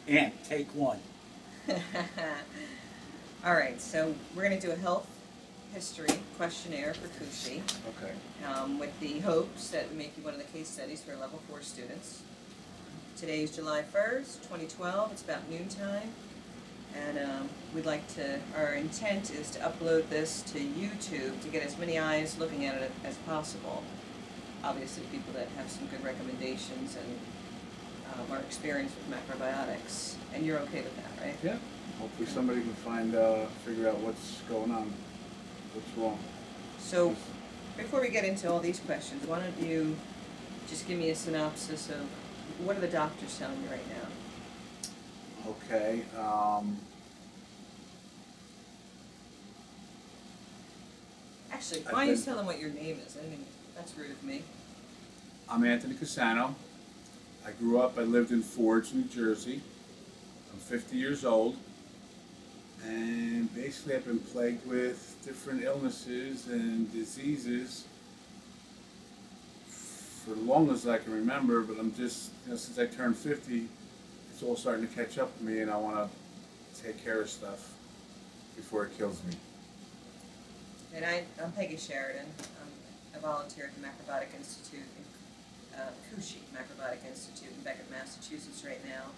And take one. All right, so we're going to do a health history questionnaire for Kushi, Okay. with the hopes that we make you one of the case studies for level 4 students. Today is July 1st, 2012. It's about noontime. And our intent is to upload this to YouTube to get as many eyes looking at it as possible. Obviously, people that have some good recommendations and are experienced with macrobiotics. And you're okay with that, right? Yeah. Hopefully somebody can figure out what's going on, what's wrong. So, before we get into all these questions, why don't you just give me a synopsis of what are the doctors telling you right now? Okay. Actually, why don't you tell them what your name is? I mean, that's rude of me. I'm Anthony Casano. I lived in Forge, New Jersey. I'm 50 years old. And basically I've been plagued with different illnesses and diseases for as long as I can remember, but I'm just, since I turned 50, it's all starting to catch up to me, and I want to take care of stuff before it kills me. And I'm Peggy Sheridan. I volunteer at the Macrobiotic Institute, Kushi Macrobiotic Institute in Beckett, Massachusetts right now.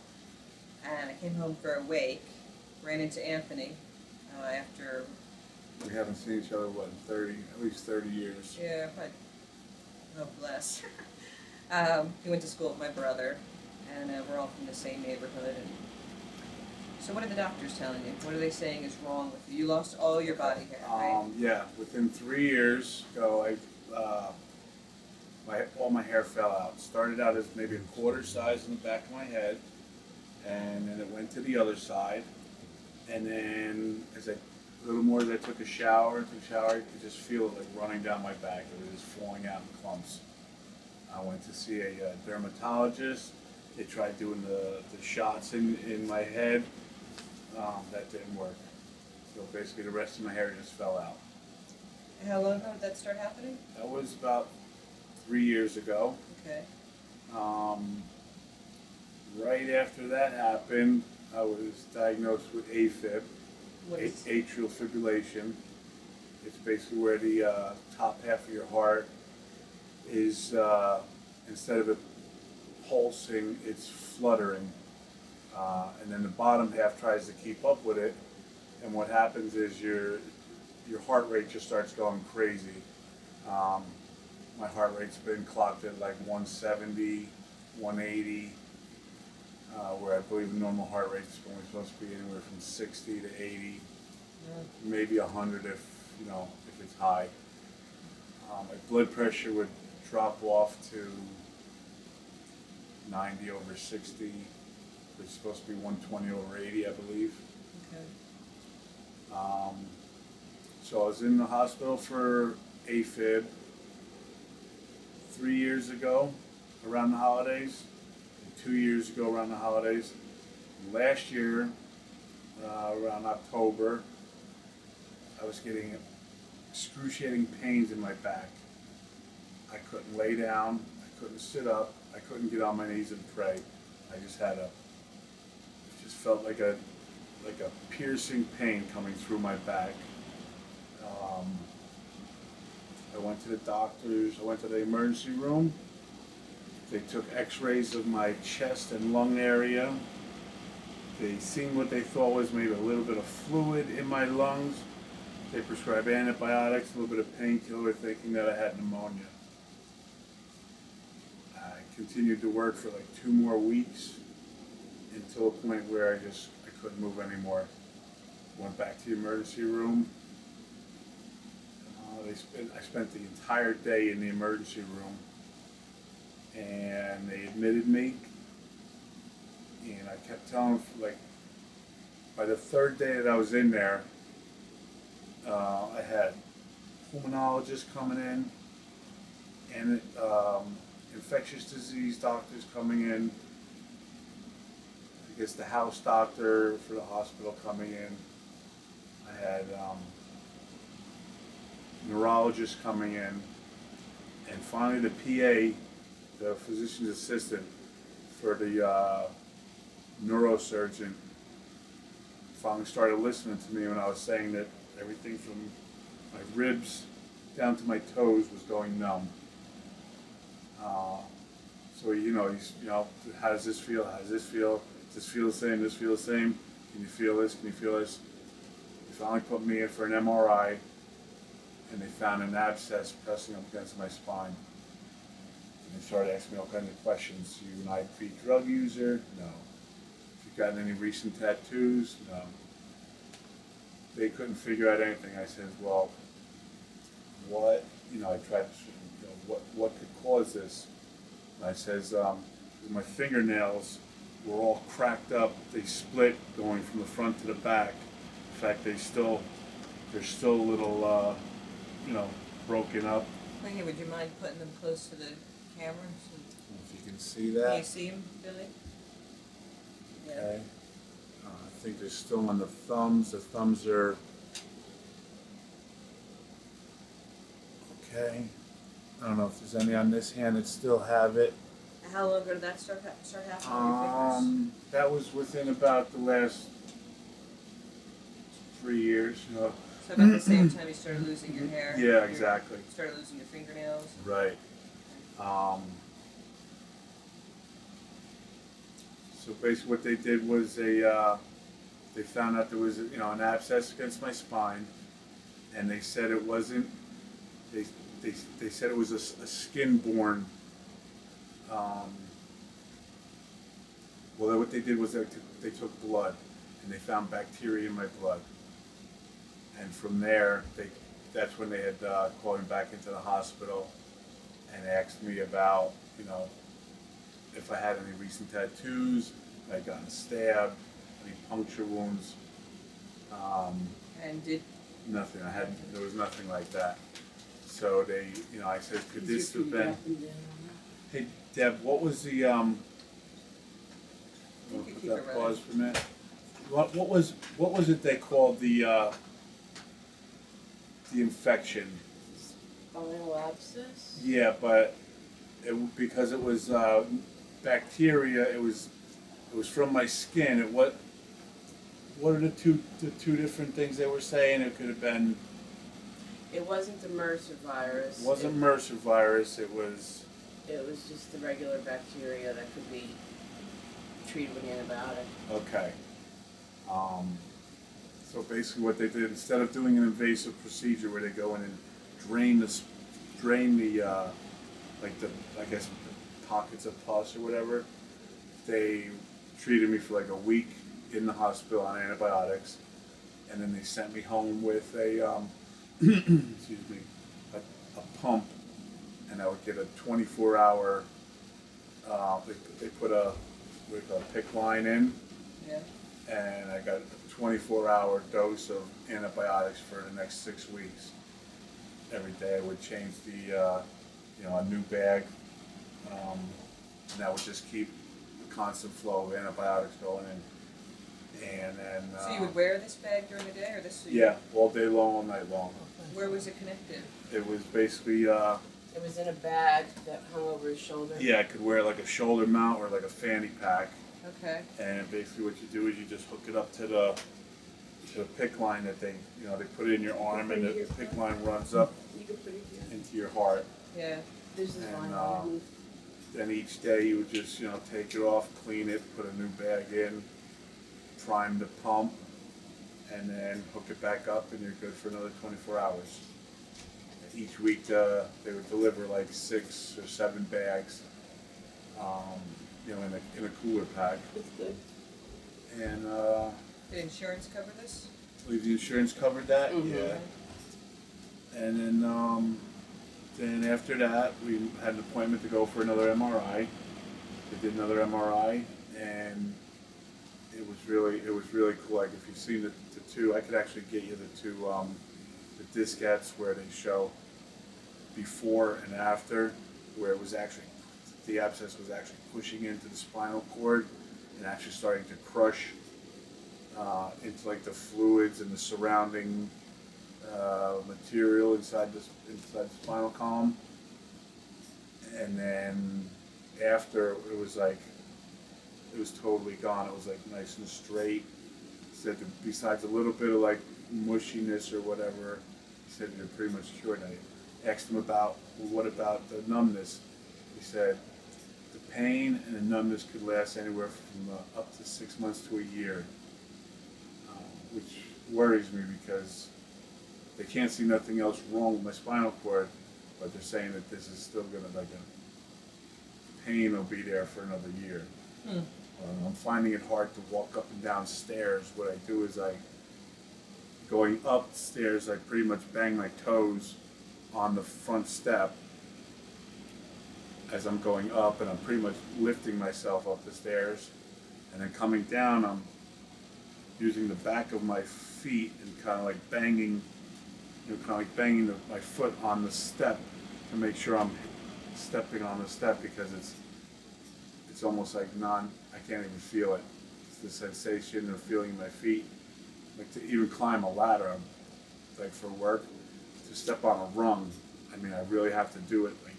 And I came home for a wake, ran into Anthony after... We haven't seen each other, what, in at least 30 years? Yeah, but... Oh, bless. He went to school with my brother, and we're all from the same neighborhood. And so what are the doctors telling you? What are they saying is wrong with you? You lost all your body hair, right? Yeah, within 3 years ago, all my hair fell out. Started out as maybe a quarter size in the back of my head, and then it went to the other side. And then a little more as I took a shower, I could just feel it like running down my back. It was just falling out in clumps. I went to see a dermatologist. They tried doing the shots in my head. That didn't work. So basically the rest of my hair just fell out. How long ago did that start happening? That was about 3 years ago. Okay. Right after that happened, I was diagnosed with AFib, atrial fibrillation. It's basically where the top half of your heart is, instead of it pulsing, it's fluttering. And then the bottom half tries to keep up with it. And what happens is your heart rate just starts going crazy. My heart rate's been clocked at like 170, 180. Where I believe the normal heart rate is only supposed to be anywhere from 60 to 80, maybe 100 if it's high. My blood pressure would drop off to 90 over 60. It's supposed to be 120 over 80, I believe. Okay. So I was in the hospital for AFib 3 years ago, around the holidays. 2 years ago around the holidays. Last year, around October, I was getting excruciating pains in my back. I couldn't lay down, I couldn't sit up, I couldn't get on my knees and pray. I just it just felt like a piercing pain coming through my back. I went to the doctors, I went to the emergency room. They took x-rays of my chest and lung area. They seen what they thought was maybe a little bit of fluid in my lungs. They prescribed antibiotics, a little bit of painkiller, thinking that I had pneumonia. I continued to work for like 2 more weeks until a point where I couldn't move anymore. Went back to the emergency room. I spent the entire day in the emergency room. And they admitted me, and I kept telling them, like, by the 3rd day that I was in there, I had pulmonologists coming in, and infectious disease doctors coming in, I guess the house doctor for the hospital coming in, I had neurologists coming in, and finally the PA, the physician's assistant for the neurosurgeon finally started listening to me when I was saying that everything from my ribs down to my toes was going numb. So how does this feel? How does this feel? Does this feel the same? Does this feel the same? Can you feel this? Can you feel this? They finally put me in for an MRI, and they found an abscess pressing up against my spine. And they started asking me all kinds of questions. You an IV drug user? No. If you got any recent tattoos? No. They couldn't figure out anything. I said, well, what? I tried to, what could cause this? And I says, my fingernails were all cracked up. They split going from the front to the back. In fact, they're still a little, broken up. Lingy, would you mind putting them close to the camera? If you can see that. Can you see them, Billy? Yeah. Okay. I think they're still on the thumbs. The thumbs are okay. I don't know if there's any on this hand that still have it. How long ago did that start happening on your fingers? That was within about the last 3 years. So about the same time you started losing your hair? Yeah, exactly. You started losing your fingernails? Right. So basically what they did was they found out there was an abscess against my spine, and they said it wasn't. They said it was a skin-borne. Well, what they did was they took blood, and they found bacteria in my blood, and from there that's when they had called me back into the hospital and asked me about if I had any recent tattoos, if I'd gotten stabbed, any puncture wounds. And did Nothing. There was nothing like that. So I said, could this have been? Hey, Deb, what was the You can put keep that it running. pause for a minute. What was it they called the infection? Spinal abscess? Yeah, but because it was bacteria, it was from my skin. What are the two different things they were saying? It could have been. It wasn't the MRSA virus. It wasn't MRSA virus. It was. It was just the regular bacteria that could be treated with antibiotic. Okay. So basically, what they did, instead of doing an invasive procedure where they go in and drain the I guess pockets of pus or whatever, they treated me for like a week in the hospital on antibiotics, and then they sent me home with a excuse me, a pump, and I would get a 24-hour. They put a PIC line in, Yeah. and I got a 24-hour dose of antibiotics for the next 6 weeks. Every day I would change a new bag, and that would just keep a constant flow of antibiotics going in. And then. So you would wear this bag during the day, or this? Yeah, all day long, all night long. Where was it connected? It was basically. It was in a bag that hung over his shoulder. Yeah, I could wear like a shoulder mount or like a fanny pack. Okay. And basically, what you do is you just hook it up to the PIC line that they put it in your arm, and the PIC line runs up You could put it here. into your heart. Yeah. This is And fine. then each day you would just take it off, clean it, put a new bag in, prime the pump, and then hook it back up, and you're good for another 24 hours. Each week they would deliver like 6 or 7 bags, in a cooler pack. It's good. And Did insurance cover this? I believe the insurance covered that. Mhm. Yeah. And then after that we had an appointment to go for another MRI. They did another MRI, and it was really cool. Like if you've seen the two, I could actually get you the two the diskettes where they show before and after, where it was actually the abscess was actually pushing into the spinal cord and actually starting to crush into like the fluids and the surrounding material inside the spinal column. And then after, it was like it was totally gone. It was like nice and straight. He said that besides a little bit of like mushiness or whatever, he said they're pretty much cured. I asked him about, well, what about the numbness? He said the pain and the numbness could last anywhere from up to 6 months to a year, which worries me because they can't see nothing else wrong with my spinal cord, but they're saying that this is still gonna, like, a pain will be there for another year. I'm finding it hard to walk up and down stairs. What I do is going upstairs, I pretty much bang my toes on the front step as I'm going up, and I'm pretty much lifting myself up the stairs. And then coming down, I'm using the back of my feet and kind of like banging, my foot on the step to make sure I'm stepping on the step, because it's almost like I can't even feel it. It's the sensation of feeling my feet. Like to even climb a ladder, like for work, to step on a rung, I mean, I really have to do it, like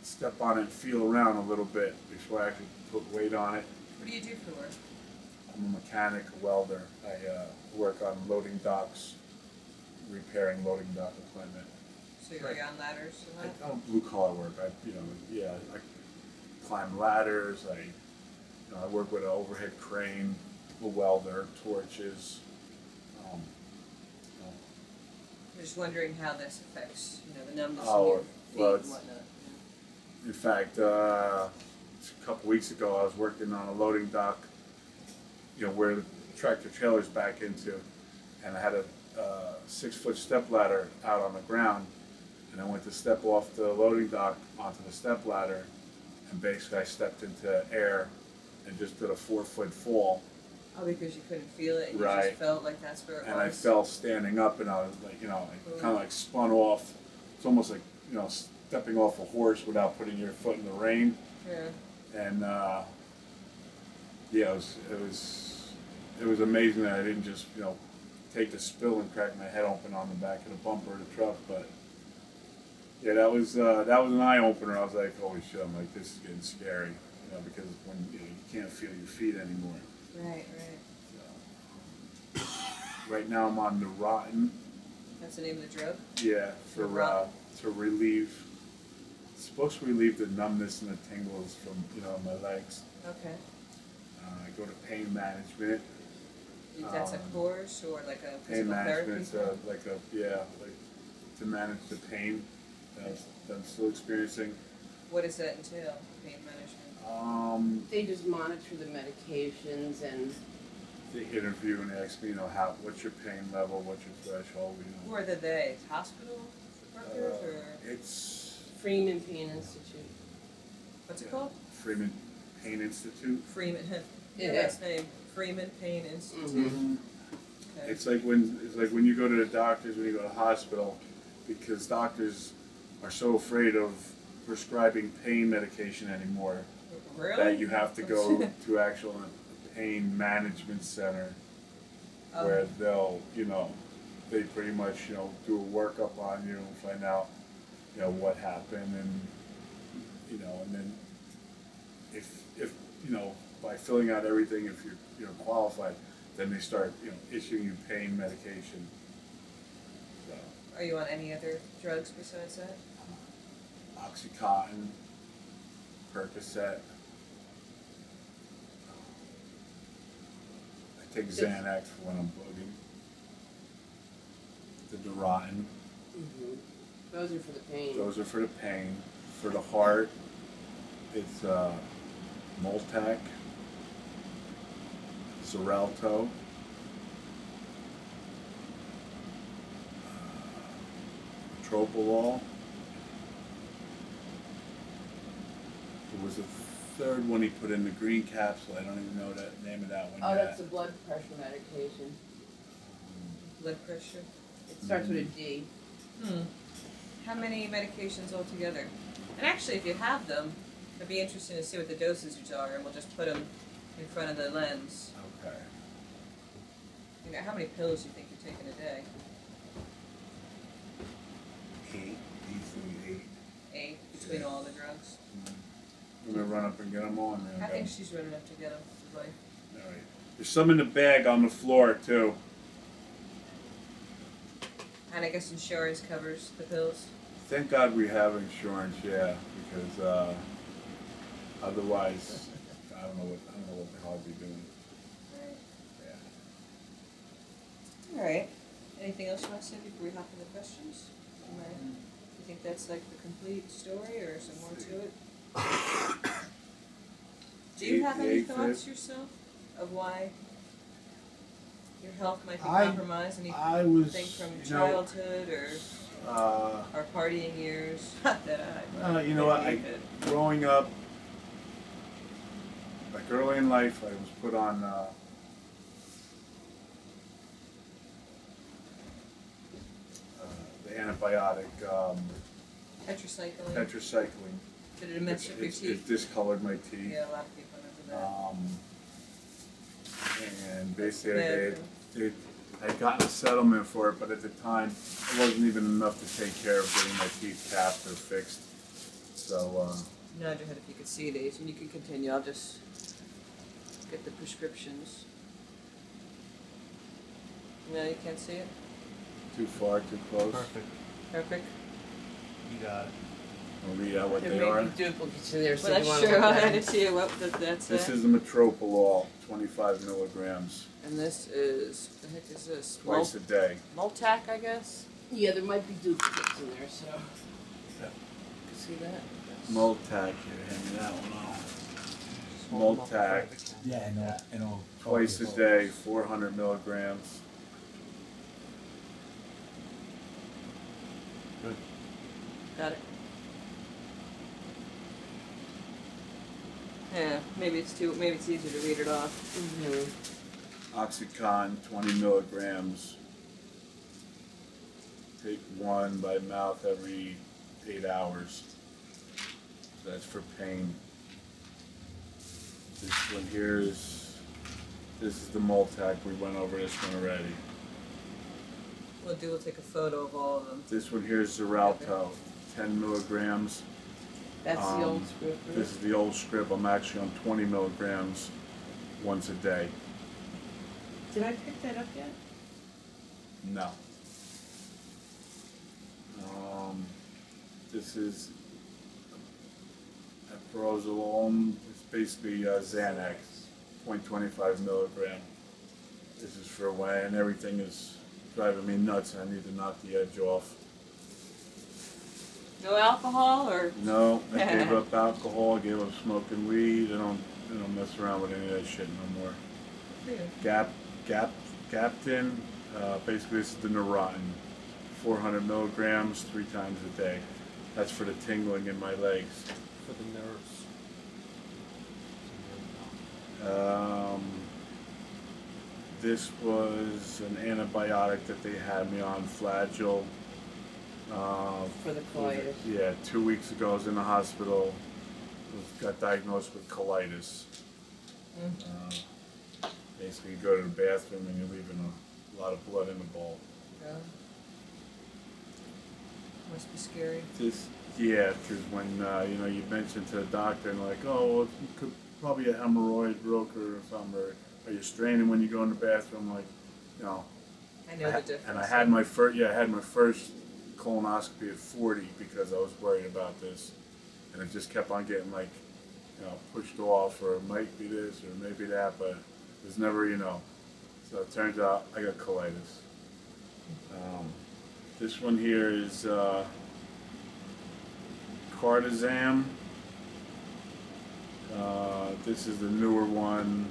step on it and feel around a little bit before I actually put weight on it. What do you do for work? I'm a mechanic, a welder. I work on loading docks, repairing loading dock equipment. So you're on ladders and that? Blue collar work. I climb ladders. I work with an overhead crane, a welder, torches. I'm just wondering how this affects, the numbness Oh, in your feet well, and whatnot. In fact, a couple weeks ago, I was working on a loading dock, where the tractor trailer's back into, and I had a 6-foot step ladder out on the ground, and I went to step off the loading dock onto the step ladder, and basically I stepped into air and just did a 4-foot fall. Oh, because you couldn't feel it and you Right. just felt like that's where it And was? I fell standing up, and I was like, I kind of like spun off. It's almost like, stepping off a horse without putting your foot in the rein. Yeah. And yeah, it was amazing that I didn't just take the spill and crack my head open on the back of the bumper of the truck. But yeah, that was an eye opener. I was like, holy shit! I'm like, this is getting scary, because when you can't feel your feet anymore. Right. So, right now I'm on Neurontin. That's the name of the drug? Yeah, for Neurontin. to relieve. It's supposed to relieve the numbness and the tingles from my legs. Okay. I go to pain management. That's a course or like a Pain physical therapy? management's like to manage the pain that I'm still experiencing. What does that entail, pain management? They just monitor the medications and They interview and ask me, what's your pain level, what's your threshold, Who are they? Hospital workers or It's Freeman Pain Institute. what's it yeah, called? Freeman Pain Institute. Freeman. Yeah. Last name. Freeman Pain Institute. Mhm. Okay. It's like when you go to the doctors, when you go to the hospital, because doctors are so afraid of prescribing pain medication anymore Really? that you have to go to actual pain management center where they'll, they pretty much, do a workup on you and find out, what happened, and, and then if by filling out everything, if you're qualified, then they start, issuing you pain medication. So, Are you on any other drugs besides that? Oxycontin, Percocet. I take Xanax for when I'm bugging. The Neurontin. Mhm. Those are for the pain. Those are for the pain. For the heart, it's Multac, Xarelto, Tropolol. There was a third one he put in the green capsule. I don't even know the name of that one Oh, yet. that's a blood pressure medication. Blood pressure? It starts with a D. How many medications altogether? And actually, if you have them, it'd be interesting to see what the dosages are, and we'll just put them in front of the lens. Okay. How many pills do you think you're taking a day? 8, easily 8. 8 between all the drugs? I'm gonna run up and get them on there. I think she's running up to get them. Exactly. All right. There's some in the bag on the floor too. And I guess insurance covers the pills. Thank God we have insurance, yeah, because otherwise, I don't know what the hell I'd be doing. Yeah. All right. Anything else you want to say before we hop into questions? You think that's like the complete story, or some more to it? Do you have any thoughts yourself of why your health might be compromised? Anything from childhood or our partying years that you know what? Growing up, like early in life, I was put on the antibiotic tetracycline. tetracycline. Did it mess up your It teeth? discolored my teeth. Yeah, a lot of people remember that. And basically, I had gotten a settlement for it, but at the time, it wasn't even enough to take care of getting my teeth capped or fixed. So, Nod your head if you could see these, and you can continue. I'll just get the prescriptions. No, you can't see it? too far, too close. Perfect. Perfect. You got it. I'll read out what There they may are. be duplicates in there, so Well, you that's want to sure. look I'll at hand it. it to you. What that's This is the Metropolol, 25 milligrams, And this is, the heck is this? twice a day. Multac, I guess? Yeah, there might be duplicates in there, so. Yeah. See that? Multac, here, hand me that one off. Multac, Yeah, and I'll twice a day, 400 milligrams. Good. Got it. Yeah, maybe it's easier to read it off. Mm-hmm. Oxycontin, 20 milligrams. Take one by mouth every 8 hours. So that's for pain. This one here is the Multac. We went over this one already. We'll take a photo of all of them. This one here is Xarelto, 10 milligrams. That's the old script, right? This is the old script. I'm actually on 20 milligrams once a day. Did I pick that up yet? No. This is Eprozolone. It's basically Xanax, 0.25 milligram. This is for when everything is driving me nuts and I need to knock the edge off. No alcohol or? No, I gave up alcohol, gave up smoking weed. I don't mess around with any of that shit no more. Gaptin, basically this is the Neurontin, 400 milligrams 3 times a day. That's for the tingling in my legs. For the nerves. This was an antibiotic that they had me on, Flagyl. For the colitis. Yeah, 2 weeks ago I was in the hospital. Got diagnosed with colitis. Basically, you go to the bathroom and you're leaving a lot of blood in the bowl. Yeah. Must be scary. Yeah, because when you mention to the doctor and like, oh, well, it could probably a hemorrhoid broker or something, or you're straining when you go in the bathroom, like, I know the difference. And I had my first colonoscopy at 40 because I was worried about this, and it just kept on getting like, pushed off, or it might be this or maybe that, but it was never, So it turns out I got colitis. This one here is Cardizam. This is the newer one.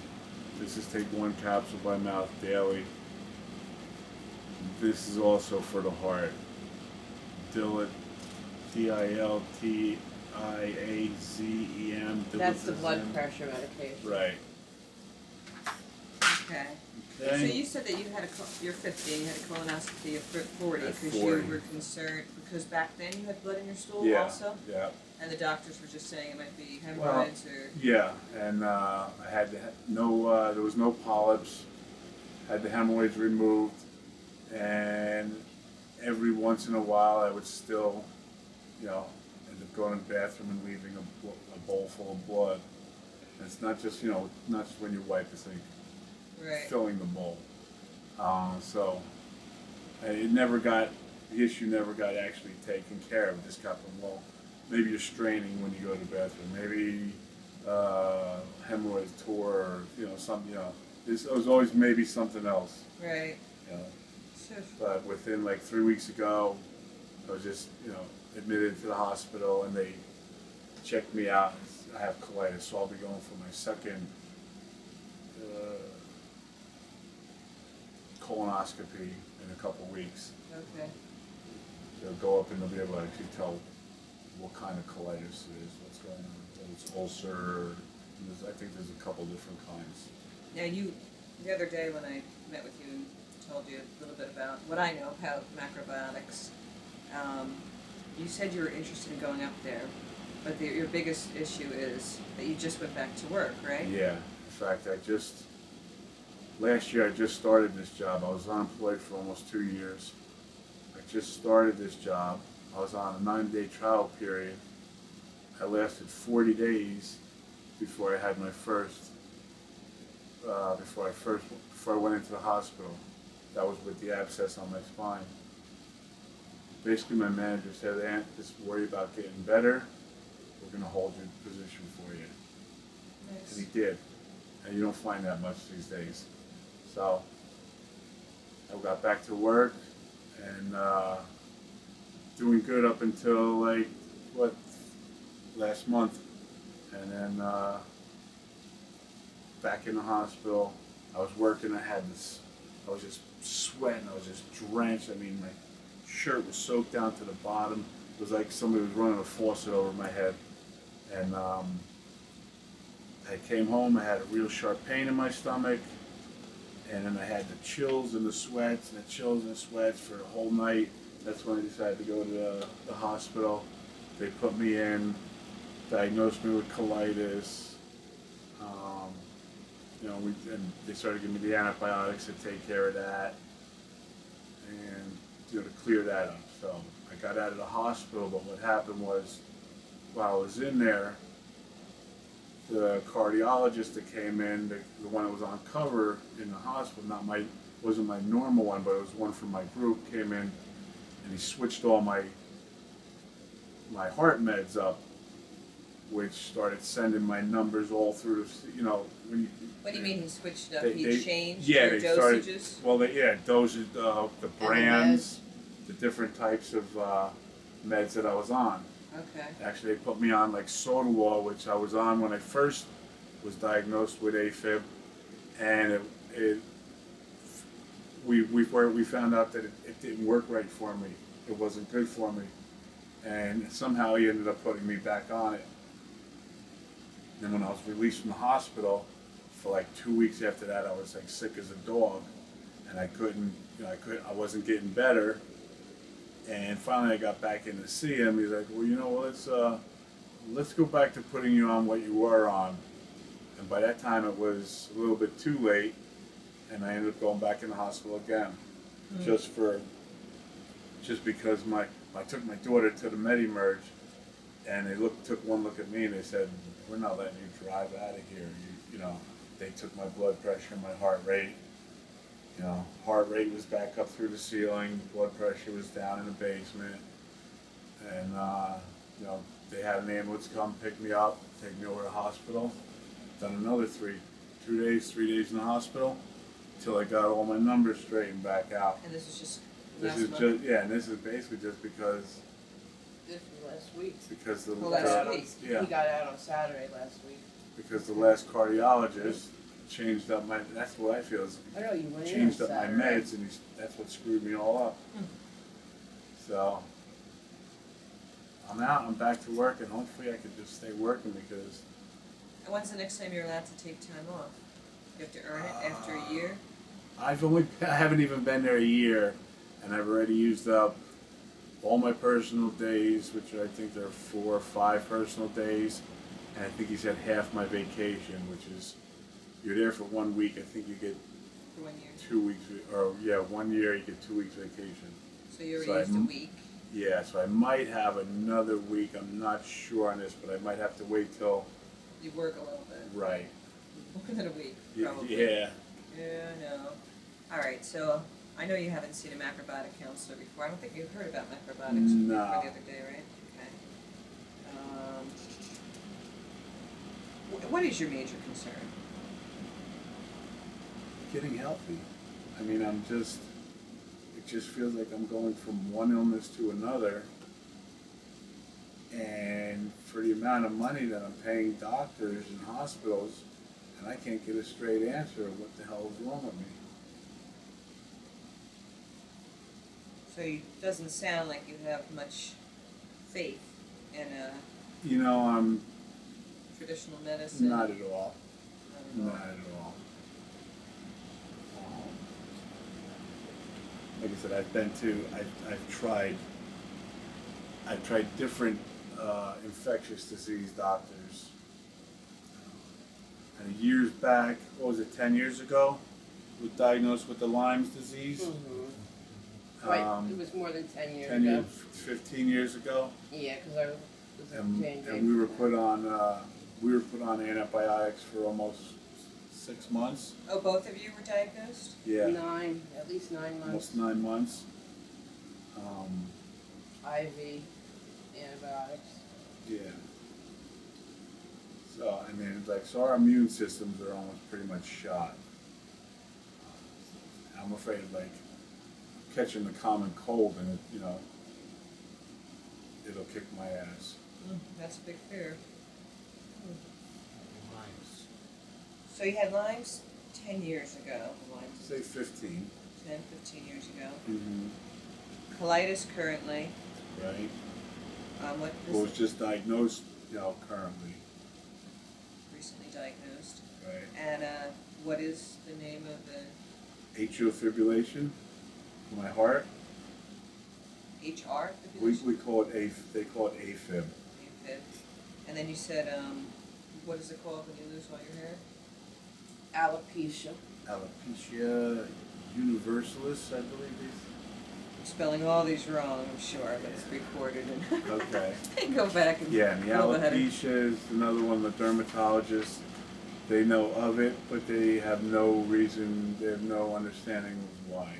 This is take 1 capsule by mouth daily. This is also for the heart. Dilit, Diltiazem. That's the blood pressure medication. Right. Okay. So you said that you're 50 and you had a colonoscopy at 40 At because 40. you were concerned, because back then you had blood in your stool Yeah. also? Yeah. And the doctors were just saying it might be hemorrhoids or... Yeah, and I had there was no polyps. Had the hemorrhoids removed, and every once in a while I would still, end up going to the bathroom and leaving a bowl full of blood. And it's not just not just when you wipe, it's like Right. filling the bowl. So it never got the issue never got actually taken care of. It just got from, well, maybe you're straining when you go to the bathroom. Maybe hemorrhoids tore, or something. It was always maybe something else. Right. You know. So, But within like 3 weeks ago, I was just admitted to the hospital, and they checked me out. I have colitis, so I'll be going for my second colonoscopy in a couple weeks. okay. They'll go up and they'll be able to actually tell what kind of colitis it is, what's going on. Whether it's ulcer. I think there's a couple different kinds. Now the other day when I met with you, told you a little bit about what I know about macrobiotics. You said you were interested in going up there, but your biggest issue is that you just went back to work, right? Yeah. In fact, last year I just started this job. I was unemployed for almost 2 years. I just started this job. I was on a 9-day trial period. I lasted 40 days before I had my first, before I went into the hospital. That was with the abscess on my spine. Basically, my manager said, "Ant, just worry about getting better. We're going to hold your position for you." Nice. And he did. And you don't find that much these days. So I got back to work and doing good up until last month. And then back in the hospital, I was working. I was just sweating. I was just drenched. I mean, my shirt was soaked down to the bottom. It was like somebody was running a faucet over my head. And I came home. I had a real sharp pain in my stomach. And then I had the chills and the sweats, and the chills and the sweats for the whole night. That's when I decided to go to the hospital. They put me in, diagnosed me with colitis. And they started giving me the antibiotics to take care of that, and to clear that up. So I got out of the hospital, but what happened was, while I was in there, the cardiologist that came in, the one that was on cover in the hospital, wasn't my normal one, but it was one from my group, came in, and he switched all my heart meds up, which started sending my numbers all through the, What do you mean he switched up? They- He they- changed yeah, your they started- dosages? Dosage, the brands, the different types of meds that I was on. Okay. Actually, they put me on like Sodalol, which I was on when I first was diagnosed with AFib, and we found out that it didn't work right for me. It wasn't good for me, and somehow he ended up putting me back on it. Then when I was released from the hospital, for like 2 weeks after that, I was like sick as a dog, and I wasn't getting better. And finally, I got back in to see him. He's like, "Well, let's go back to putting you on what you were on." And by that time, it was a little bit too late, and I ended up going back in the hospital again, just because I took my daughter to the Med-Emerge, and they took one look at me and they said, "We're not letting you drive out of here." They took my blood pressure, my heart rate. Heart rate was back up through the ceiling, blood pressure was down in the basement, and they had an ambulance come pick me up, take me over to the hospital. Done another 3 days in the hospital, until I got all my numbers straightened back out. And this is just This last is month? and this is basically just because This was last week. Well, last week. He got out on Saturday last week. because the last cardiologist changed up that's what I feel is I know, you went in changed on up my Saturday. meds, and that's what screwed me all up. So I'm out, I'm back to work, and hopefully I could just stay working because And when's the next time you're allowed to take time off? You have to earn it after a year? I haven't even been there a year, and I've already used up all my personal days, which I think there are 4 or 5 personal days, and I think he's had half my vacation, which is, you're there for 1 week, I think you get For 1 year? 2 weeks, 1 year you get 2 weeks vacation. So you already So used a week? Yeah, so I might have another week, I'm not sure on this, but I might have to wait till You work a little bit. Right. More than a week, Y- probably. Yeah. Yeah, no. Alright, so I know you haven't seen a macrobiotic counselor before. I don't think you've heard about macrobiocs before No. the other day, right? Okay. What is your major concern? Getting healthy. I mean, it just feels like I'm going from one illness to another. And for the amount of money that I'm paying doctors and hospitals, and I can't get a straight answer of what the hell is wrong with me. So it doesn't sound like you have much faith in You know, I'm traditional medicine. not at all. Not Not at all. at all. Like I said, I've tried different infectious disease doctors. And years back, what was it, 10 years ago, was diagnosed with the Lyme's disease. Mm-hmm. Right, it was more than 10 years 10 ago. years, 15 years ago. Yeah, because I was And we were put on antibiotics for almost 6 months. Oh, both of you were diagnosed? Yeah, at least 9 months. almost 9 months. IV antibiotics. Yeah. So, I mean, it's like, so our immune systems are almost pretty much shot. I'm afraid of, like, catching the common cold and, it'll kick my ass. That's a big fear. Limes. So you had Lyme's 10 years ago. Lyme's Say 15. 10, 15 years ago. Mm-hmm. Colitis currently. Right? What Well, is it's just diagnosed, currently. recently diagnosed? Right? And what is the name of the Atrial fibrillation in my heart. HR? We call it they call it AFib. AFib. And then you said, what is it called when you lose all your hair? Alopecia. Alopecia universalis, I believe I'm spelling all these wrong, I'm sure, but it's recorded and Okay. go back and Yeah, and the go ahead and- alopecia is another one. The dermatologists, they know of it, but they have no reason, they have no understanding of why.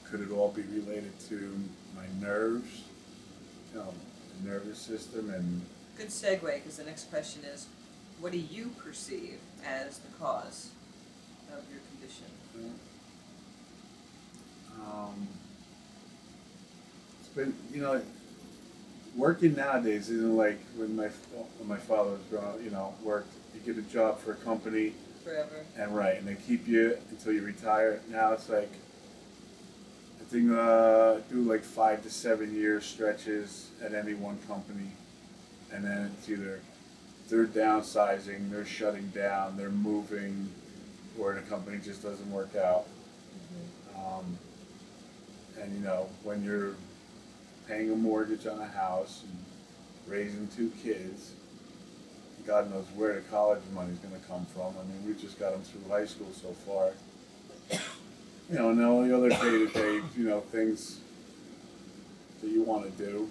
Could it all be related to my nerves, the nervous system, and Good segue, because the next question is, what do you perceive as the cause of your condition? it's been, working nowadays isn't like when my father was growing up, worked, you get a job for a company, Forever? and they keep you until you retire. Now it's like, I think, do like 5 to 7 year stretches at any one company, and then it's either they're downsizing, they're shutting down, they're moving, or the company just doesn't work out. And when you're paying a mortgage on a house and raising 2 kids, God knows where the college money's going to come from. I mean, we just got them through high school so far. And all the other day-to-day, things that you want to do.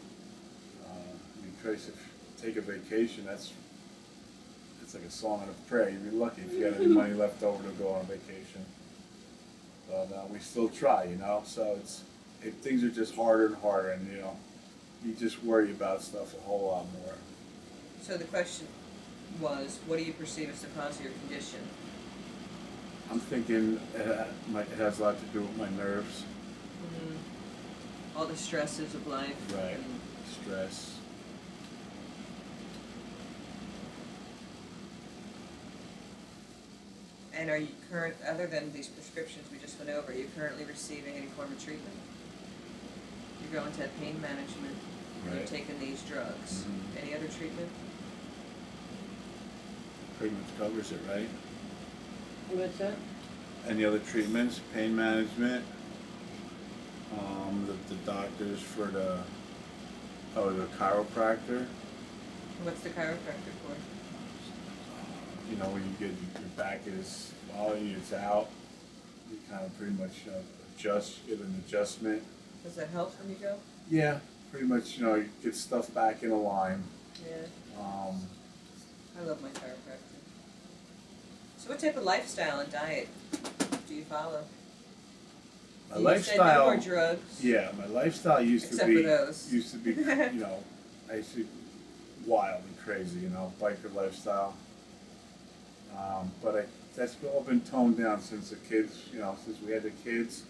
I mean, Trace, if you take a vacation, it's like a song and a prayer. You'd be lucky if you had any money left over to go on vacation. But we still try, So things are just harder and harder, and you just worry about stuff a whole lot more. So the question was, what do you perceive as the cause of your condition? I'm thinking it has a lot to do with my nerves. All the stresses of life. Right. And Stress. And are you other than these prescriptions we just went over, are you currently receiving any form of treatment? You're going to have pain management, and you're Right. taking these drugs. Mhm. Any other treatment? Pretty much covers it, right? What's that? Any other treatments? Pain management. The doctors for the chiropractor. What's the chiropractor for? When you get your back is falling, it's out. You kind of pretty much get an adjustment. Does that help when you go? Yeah, pretty much. You get stuff back in a line. Yeah, Um, I love my chiropractor. So what type of lifestyle and diet do you follow? my You lifestyle. said no more drugs. Yeah, my lifestyle Except for those. used to be, I used to be wild and crazy, biker lifestyle. But that's all been toned down since the kids, since we had the kids.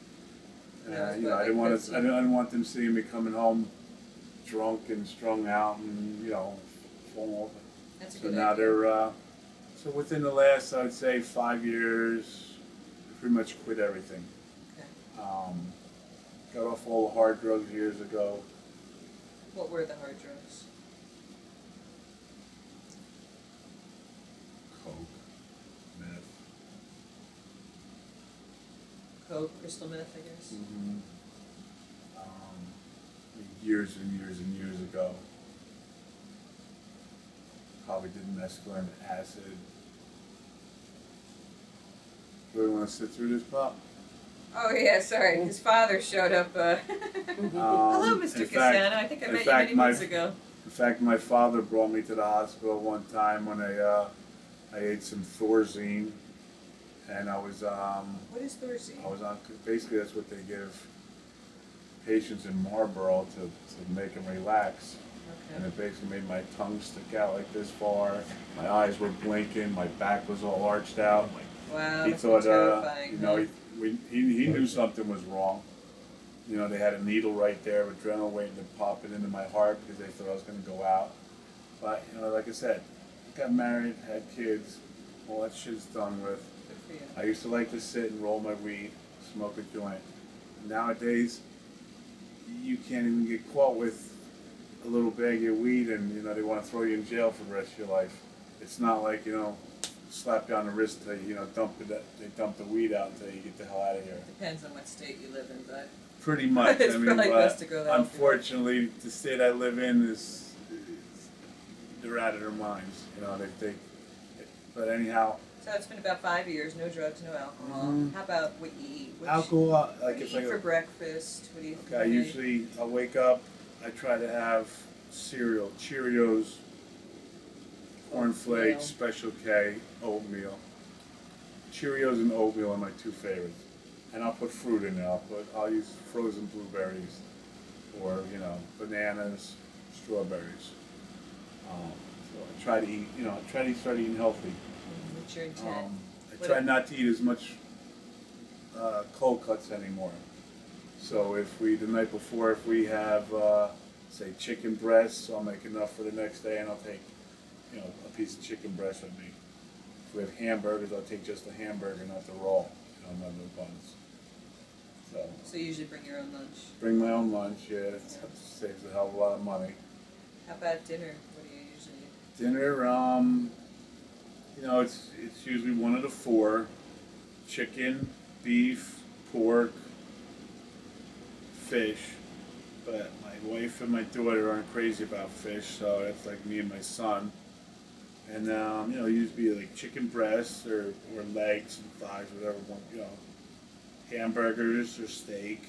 Yeah, I but didn't want that's to, I didn't want them seeing me coming home drunk and strung out and, falling over. That's a So good now idea. they're, so within the last, I would say, 5 years, I pretty much quit everything. Okay. Got off all the hard drugs years ago. What were the hard drugs? Coke, meth. Coke, crystal meth, I guess. Mm-hmm. Years and years and years ago. Probably did mescaline, acid. Really want to sit through this, Pop? Oh yeah, sorry. His father showed up. Hello, Mr. In Casano. fact- I think I in met you fact, many my- months ago. In fact, my father brought me to the hospital one time when I ate some Thorazine, and I was What is Thorazine? on. Basically, that's what they give patients in Marlboro to make them relax. And Okay. it basically made my tongue stick out like this far. My eyes were blinking. My back was all arched out. Wow, He that's thought, terrifying. he knew something was wrong. They had a needle right there with adrenaline waiting to pop it into my heart because they thought I was going to go out. But, like I said, got married, had kids, all that shit's done with. Good for you. I used to like to sit and roll my weed, smoke a joint. Nowadays, you can't even get caught with a little bag of weed and, they want to throw you in jail for the rest of your life. It's not like, slap you on the wrist till you, they dump the weed out until you get the hell out of here. Depends on what state you live in, but Pretty much. It's probably but best to go that unfortunately, the state I live in they're out of their minds. But anyhow, so it's been about 5 years. No drugs, no alcohol. Mhm. How about what you eat? alcohol, What like do if you I eat for breakfast? What do you? okay, I'll wake up, I try to have cereal, Cheerios, cornflakes, Oatmeal. Special K, oatmeal. Cheerios and oatmeal are my two favorites. And I'll put fruit in there. I'll use frozen blueberries or, bananas, strawberries. So I try to eat, start eating healthy. What's your intent? I try not to eat as much cold cuts anymore. So the night before, if we have, say, chicken breasts, I'll make enough for the next day and I'll take, a piece of chicken breast with me. If we have hamburgers, I'll take just the hamburger, not the roll, not the buns. So you usually bring your own lunch. Bring my own lunch, yeah, it saves a hell of a lot of money. How about dinner? What do you usually eat? Dinner, it's usually one of the four: chicken, beef, pork, fish. But my wife and my daughter aren't crazy about fish, so that's like me and my son. And usually like chicken breasts or legs and thighs, whatever one, hamburgers or steak.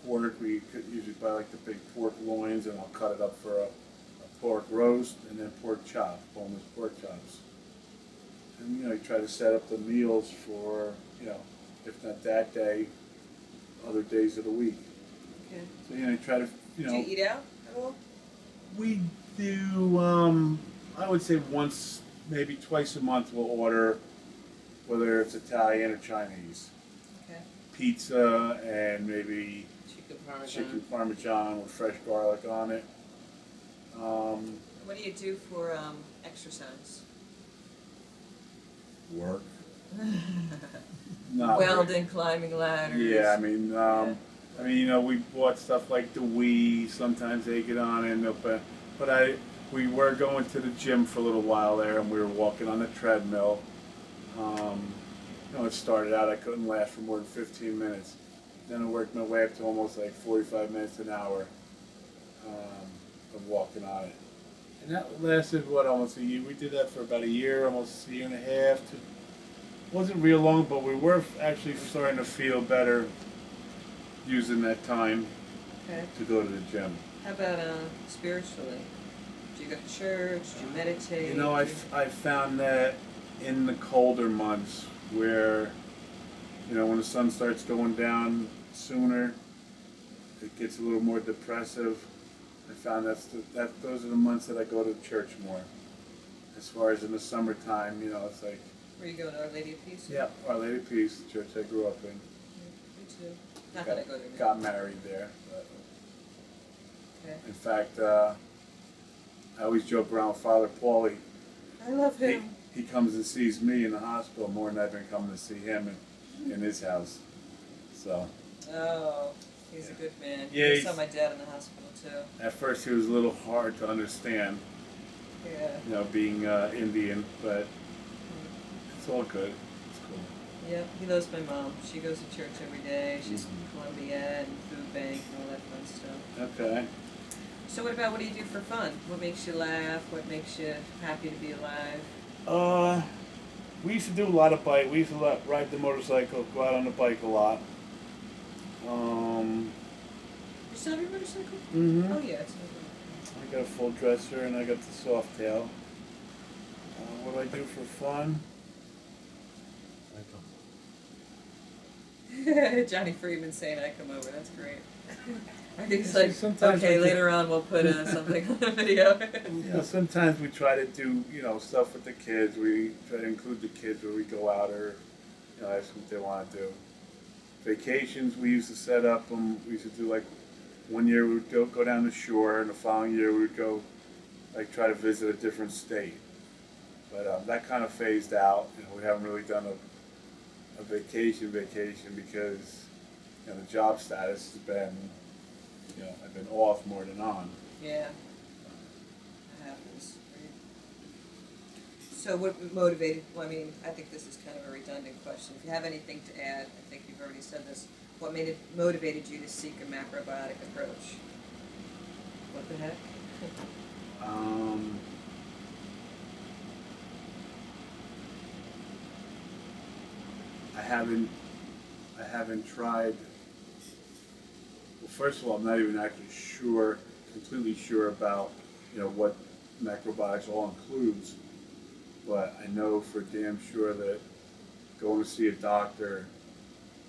Pork, we could usually buy like the big pork loins and I'll cut it up for a pork roast and then pork chop, boneless pork chops. And you try to set up the meals for, if not that day, other days of the week. Okay. So you try to, Do you eat out at all? we do, I would say once, maybe twice a month we'll order, whether it's Italian or Chinese. Okay. Pizza and maybe Chicken parmesan. chicken parmesan with fresh garlic on it. What do you do for exercise? Work. Not very- Welding, climbing ladders. Yeah, we bought stuff like the Wii. Sometimes they get on it, but we were going to the gym for a little while there, and we were walking on the treadmill. It started out I couldn't last for more than 15 minutes. Then I worked my way up to almost like 45 minutes an hour of walking on it. And that lasted, almost a year? We did that for about a year, almost a year and a half. Wasn't real long, but we were actually starting to feel better using that time Okay. to go to the gym. How about spiritually? Do you go to church? Do you meditate? You know, I found that in the colder months where, you know, when the sun starts going down sooner, it gets a little more depressive. I found those are the months that I go to church more. As far as in the summertime, you know, it's like, Where you go to Our Lady of Peace? yeah, Our Lady of Peace, the church I grew up in. Me too. Not that I go there. Got married there. But Okay. in fact, I always joke around with Father Paulie. I love He, him. he comes and sees me in the hospital more than I've been coming to see him in his house. So. Oh, he's a good man. Yeah, I saw my dad in the hospital too. At first, he was a little hard to understand, Yeah. you know, being Indian, but it's all good. It's cool. Yep, he loves my mom. She goes to church every day. She's Mhm. in Columbia and food bank and all that fun stuff. Okay. So what do you do for fun? What makes you laugh? What makes you happy to be alive? We used to do a lot of bike. We used to ride the motorcycle, go out on the bike a lot. You still have your motorcycle? Mm-hmm. Oh yeah, it's I got a full dresser and I got the soft tail. What do I do for fun? Johnny Friedman saying I come over. That's great. I think it's like, Sometimes okay, we later on we'll put something on the video. You know, sometimes we try to do, you know, stuff with the kids. We try to include the kids where we go out or, you know, ask them what they want to do. Vacations, we used to set up them. We used to do like 1 year we would go down the shore, and the following year we would go like try to visit a different state. But that kind of phased out. You know, we haven't really done a vacation because, you know, the job status has been, you know, I've been off more than on. Yeah, that happens. So what motivated, well, I mean, I think this is kind of a redundant question. If you have anything to add, I think you've already said this. What motivated you to seek a macrobiotic approach? What the heck? I haven't tried. Well, first of all, I'm not even actually completely sure about, you know, what macrobiotics all includes. But I know for damn sure that going to see a doctor,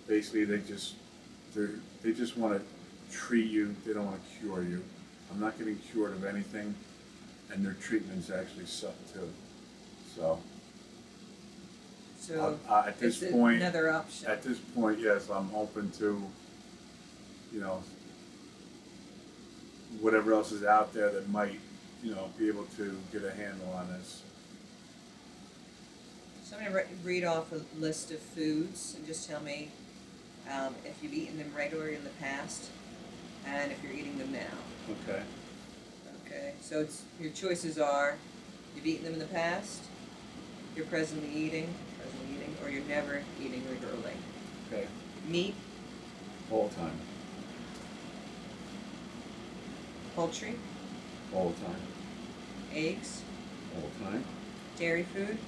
basically they just want to treat you. They don't want to cure you. I'm not getting cured of anything, and their treatments actually suck too. So at this it's point, another option. at this point, yes, I'm open to, you know, whatever else is out there that might, you know, be able to get a handle on this. So I'm going to read off a list of foods and just tell me if you've eaten them regularly in the past and if you're eating them now. Okay. Okay, so your choices are you've eaten them in the past, you're presently eating, or you're never eating regularly. Okay. Meat, All the time. poultry, All the time. eggs, All the time. dairy food,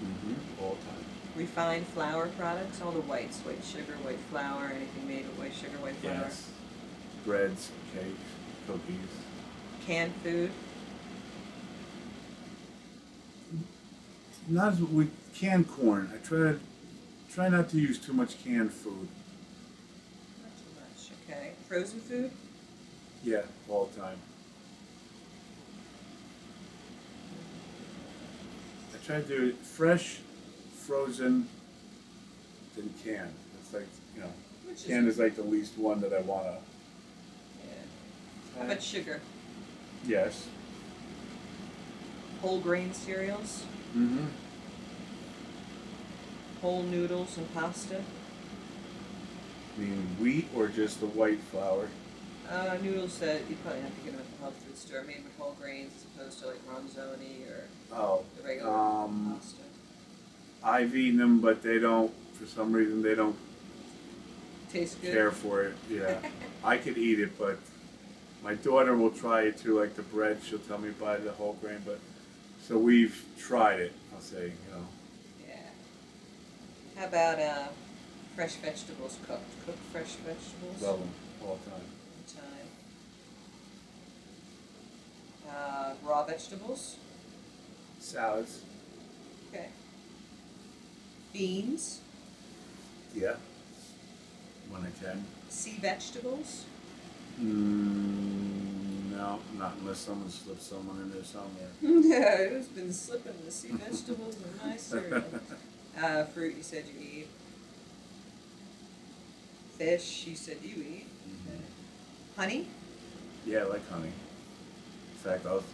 Mm-hmm. All the time. refined flour products, all the whites, white sugar, white flour, anything made with white sugar, white flour. Yes. Breads, cakes, cookies. Canned food, Not as we canned corn. I try not to use too much canned food. not too much, okay. Frozen food, Yeah, all the time. I try to do it fresh, frozen, then canned. It's like, you know, which canned is like the least one that I wanna. yeah. How about sugar? Yes. Whole grain cereals, Mm-hmm. whole noodles and pasta, Meaning wheat or just the white flour? noodles that you probably have to get them at the health food store, made with whole grains as opposed to like ronzoni or Oh, the regular pasta. I've eaten them, but they don't. For some reason, they don't Tastes good. care for it. Yeah, I could eat it, but my daughter will try it too. Like the bread, she'll tell me buy the whole grain. But so we've tried it. I'll say, you know. Yeah. How about fresh vegetables cooked? Cooked fresh vegetables? Love them all the time. All the time. Raw vegetables. Salads. Okay. Beans. Yeah. When I can. Sea vegetables. No, not unless someone slipped someone in there somewhere. Yeah, who's been slipping the sea vegetables in my cereal? Fruit, you said you eat. Fish, you said you eat. Honey? Yeah, I like honey. In fact, I'll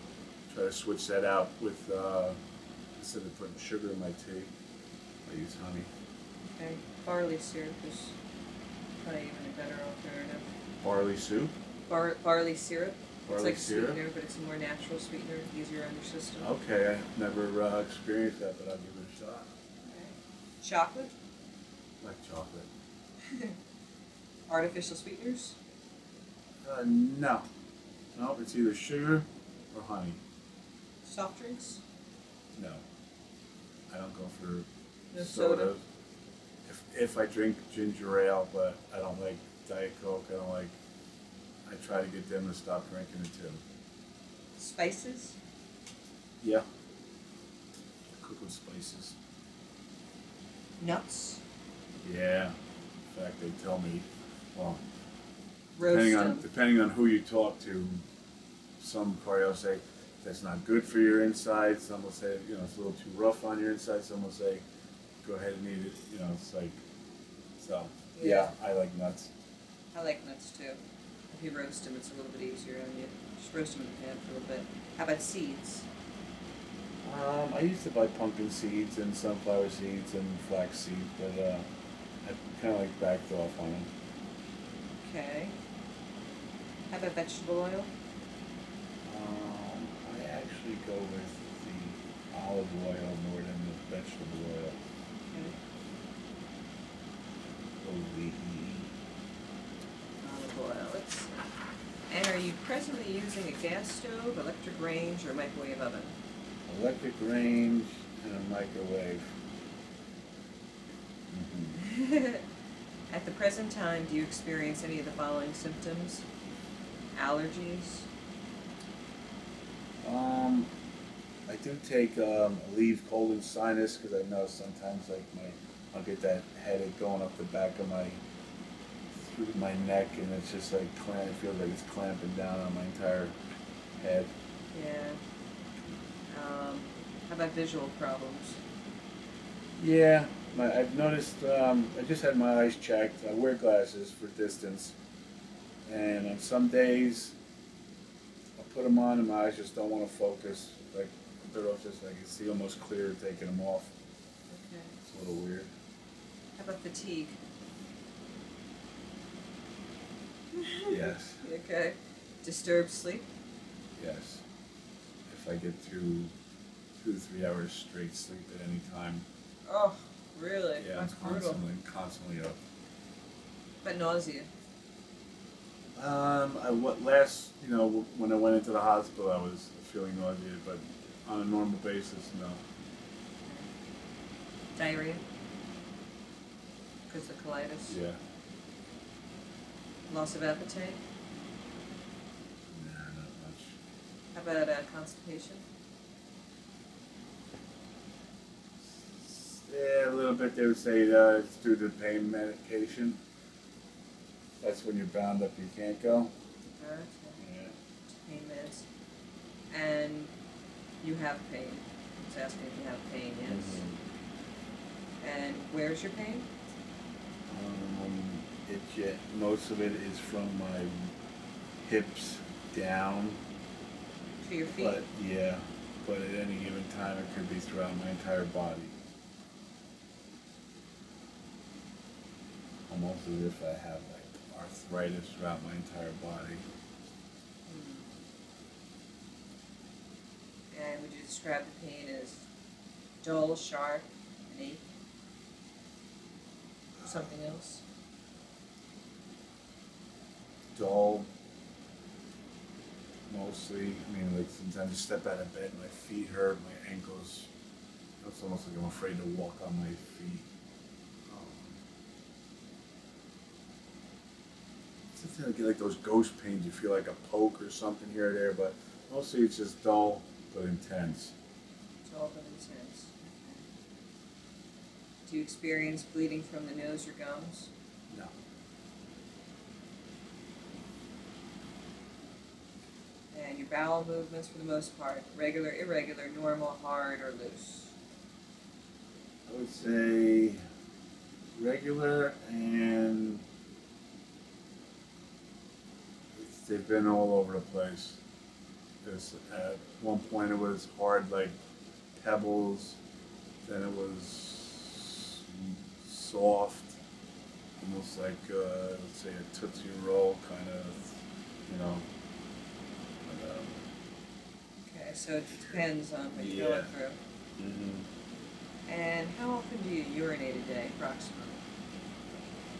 try to switch that out with, instead of putting sugar in my tea, I use honey. Okay. Barley syrup is probably even a better alternative. Barley soup? Barley syrup. It's Barley like syrup? sweetener, but it's a more natural sweetener, easier on your system. Okay, I've never experienced that, but I'll give it a shot. Okay. Chocolate. I like chocolate. Artificial sweeteners. No. No, it's either sugar or honey. Soft drinks. No. I don't go for No soda. soda? If I drink ginger ale, but I don't like Diet Coke, I try to get them to stop drinking it too. Spices. Yeah. Cook with spices. Nuts. Yeah. In fact, they tell me, well, Roast them. depending on who you talk to, some probably will say that's not good for your insides. Some will say, it's a little too rough on your insides. Some will say, go ahead and eat it. It's like, so, yeah, I like nuts. I like nuts too. If you roast them, it's a little bit easier on you. Just roast them in the pan for a little bit. How about seeds? I used to buy pumpkin seeds and sunflower seeds and flax seeds, but I kind of like backed off on them. Okay. How about vegetable oil? I actually go with the olive oil more than the vegetable oil. Okay. Olive oil. Let's see. And are you presently using a gas stove, electric range, or microwave oven? Electric range and a microwave. At the present time, do you experience any of the following symptoms? Allergies? I do take Aleve cold and sinus because I know sometimes I'll get that headache going up the back of through my neck, and it's just like it feels like it's clamping down on my entire head. Yeah. How about visual problems? Yeah, I've noticed. I just had my eyes checked. I wear glasses for distance, and on some days I put them on, and my eyes just don't want to focus. Like they're just I can see almost clear taking them off. Okay. It's a little weird. How about fatigue? Yes, Okay. Disturbed sleep? yes. If I get through 2 to 3 hours straight sleep at any time, Oh, really? yeah, That's I'm brutal. constantly up. But nausea? When I went into the hospital, I was feeling nauseated, but on a normal basis, no. Diarrhea? Because of colitis? Yeah. Loss of appetite? Nah, not much. How about constipation? Yeah, a little bit. They would say it's due to pain medication. That's when you're bound up, you can't go. Okay. Yeah. Pain meds. And you have pain. It's asking if you have pain, yes. And where's your pain? Most of it is from my hips down. To your feet? But at any given time, it could be throughout my entire body. Almost as if I have arthritis throughout my entire body. And would you describe the pain as dull, sharp, and ache? Something else? Dull, mostly. Sometimes I step out of bed, my feet hurt, my ankles. It's almost like I'm afraid to walk on my feet. Sometimes I get like those ghost pains. You feel like a poke or something here or there, but Mostly it's just dull but intense. Dull but intense. Do you experience bleeding from the nose or gums? No. And your bowel movements, for the most part, regular, irregular, normal, hard, or loose? I would say regular, and they've been all over the place. Because at one point it was hard like pebbles, then it was soft, almost like let's say a Tootsie Roll kind of, you know. But, Okay, so it depends on what you're going Yeah. through. mm-hmm. And how often do you urinate a day, approximately?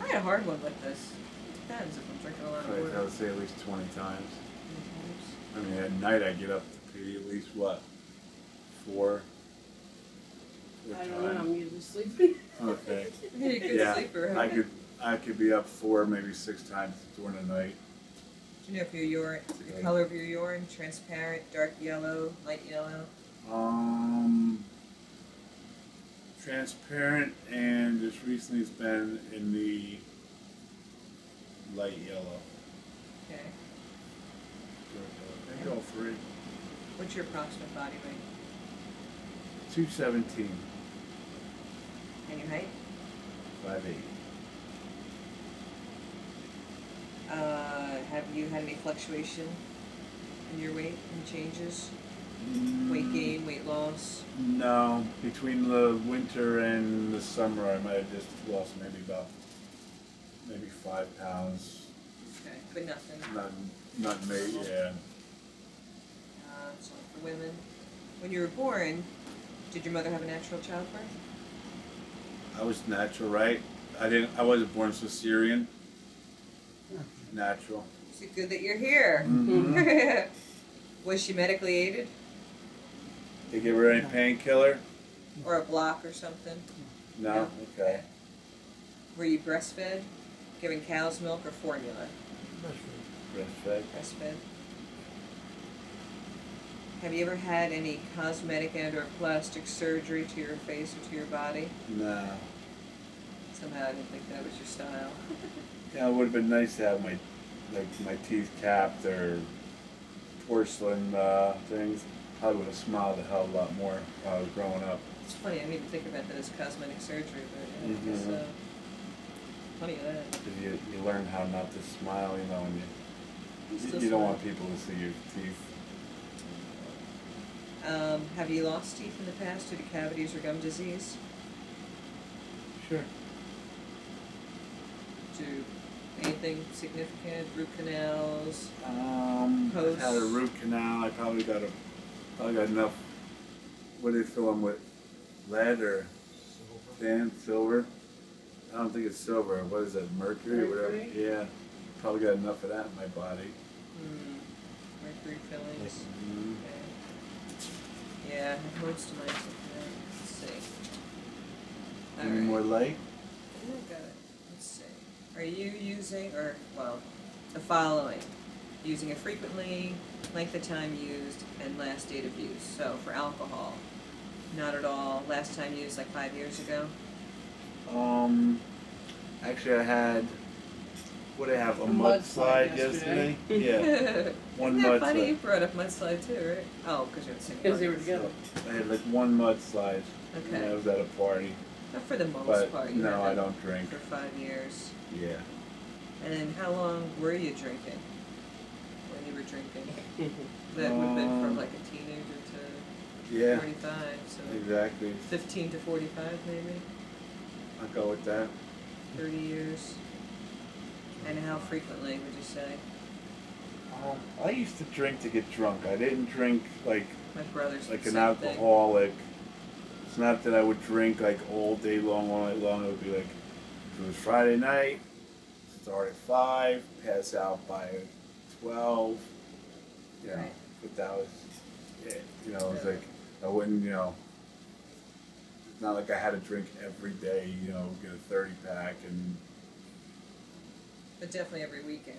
I had a hard one with this. It depends if I'm drinking a lot of I water. would say at least 20 times. Sometimes. I mean, at night I get up to pee at least what, four I don't times. know, I'm usually sleeping. Okay. You're a good Yeah, sleeper, huh? I could be up 4, maybe 6 times during the night. Do you know if your urine, the color of your urine, transparent, dark yellow, light yellow? Transparent, and just recently it's been in the light yellow. Okay. Maybe all 3. What's your approximate body weight? 217, And your height? 5'8". Have you had any fluctuation in your weight? Any changes? Weight gain, weight loss? No, between the winter and the summer, I might have just lost maybe 5 pounds. Okay, but nothing. Not me, yeah. So for women, when you were born, did your mother have a natural childbirth? I was natural, right? I wasn't born cesarean. Natural. Is it good that you're here? Mm-hmm. Was she medically aided? They give her any painkiller? Or a block or something? No? Okay. Were you breastfed? Given cow's milk or formula? Breastfed? Breastfed. Have you ever had any cosmetic and or plastic surgery to your face or to your body? No. Somehow I didn't think that was your style. Yeah, it would have been nice to have my teeth capped or porcelain things. I would have smiled a hell of a lot more while I was growing up. It's funny, I didn't even think about that as cosmetic surgery, but yeah, it's Mhm. funny of that. Because you learn how not to smile, you know, and Still you don't smile. want people to see your teeth. Have you lost teeth in the past due to cavities or gum disease? Sure. Do anything significant? Root canals? I've had a root canal. I probably got enough. What do they fill them with? Lead or silver? I don't think it's silver. What is it? Mercury or whatever? Mercury? Yeah. Probably got enough of that in my body. Mercury fillings. Mhm. Okay. Yeah, most of mine like that. Let's see. Any Alright. more light? Yeah, got it. Let's see. Are you using, the following? Using it frequently, length of time used, and last date of use. So for alcohol, not at all. Last time used like 5 years ago. Actually, I had. What did I have? A mudslide mudslide yesterday. yesterday? Yeah. One Isn't that funny? mudslide. You brought up mudslide too, right? Oh, because you're at the same Because they party. were together. I had like one mudslide. Okay. And I was at a party. But for the most But part, you no, had I it don't drink. for 5 years. Yeah. And then how long were you drinking when you were drinking? That would have been from like a teenager to Yeah. 45, so Exactly. 15 to 45 maybe, I'll go with that. 30 years. And how frequently would you say? I used to drink to get drunk. I didn't drink like My brother's an the same thing. alcoholic. It's not that I would drink like all day long, all night long. It would be like if it was Friday night, start at 5, pass out by 12. You know, Right. but that was it. You know, it was like I wouldn't. You know, it's not like I had to drink every day. You know, get a 30-pack and But definitely every weekend.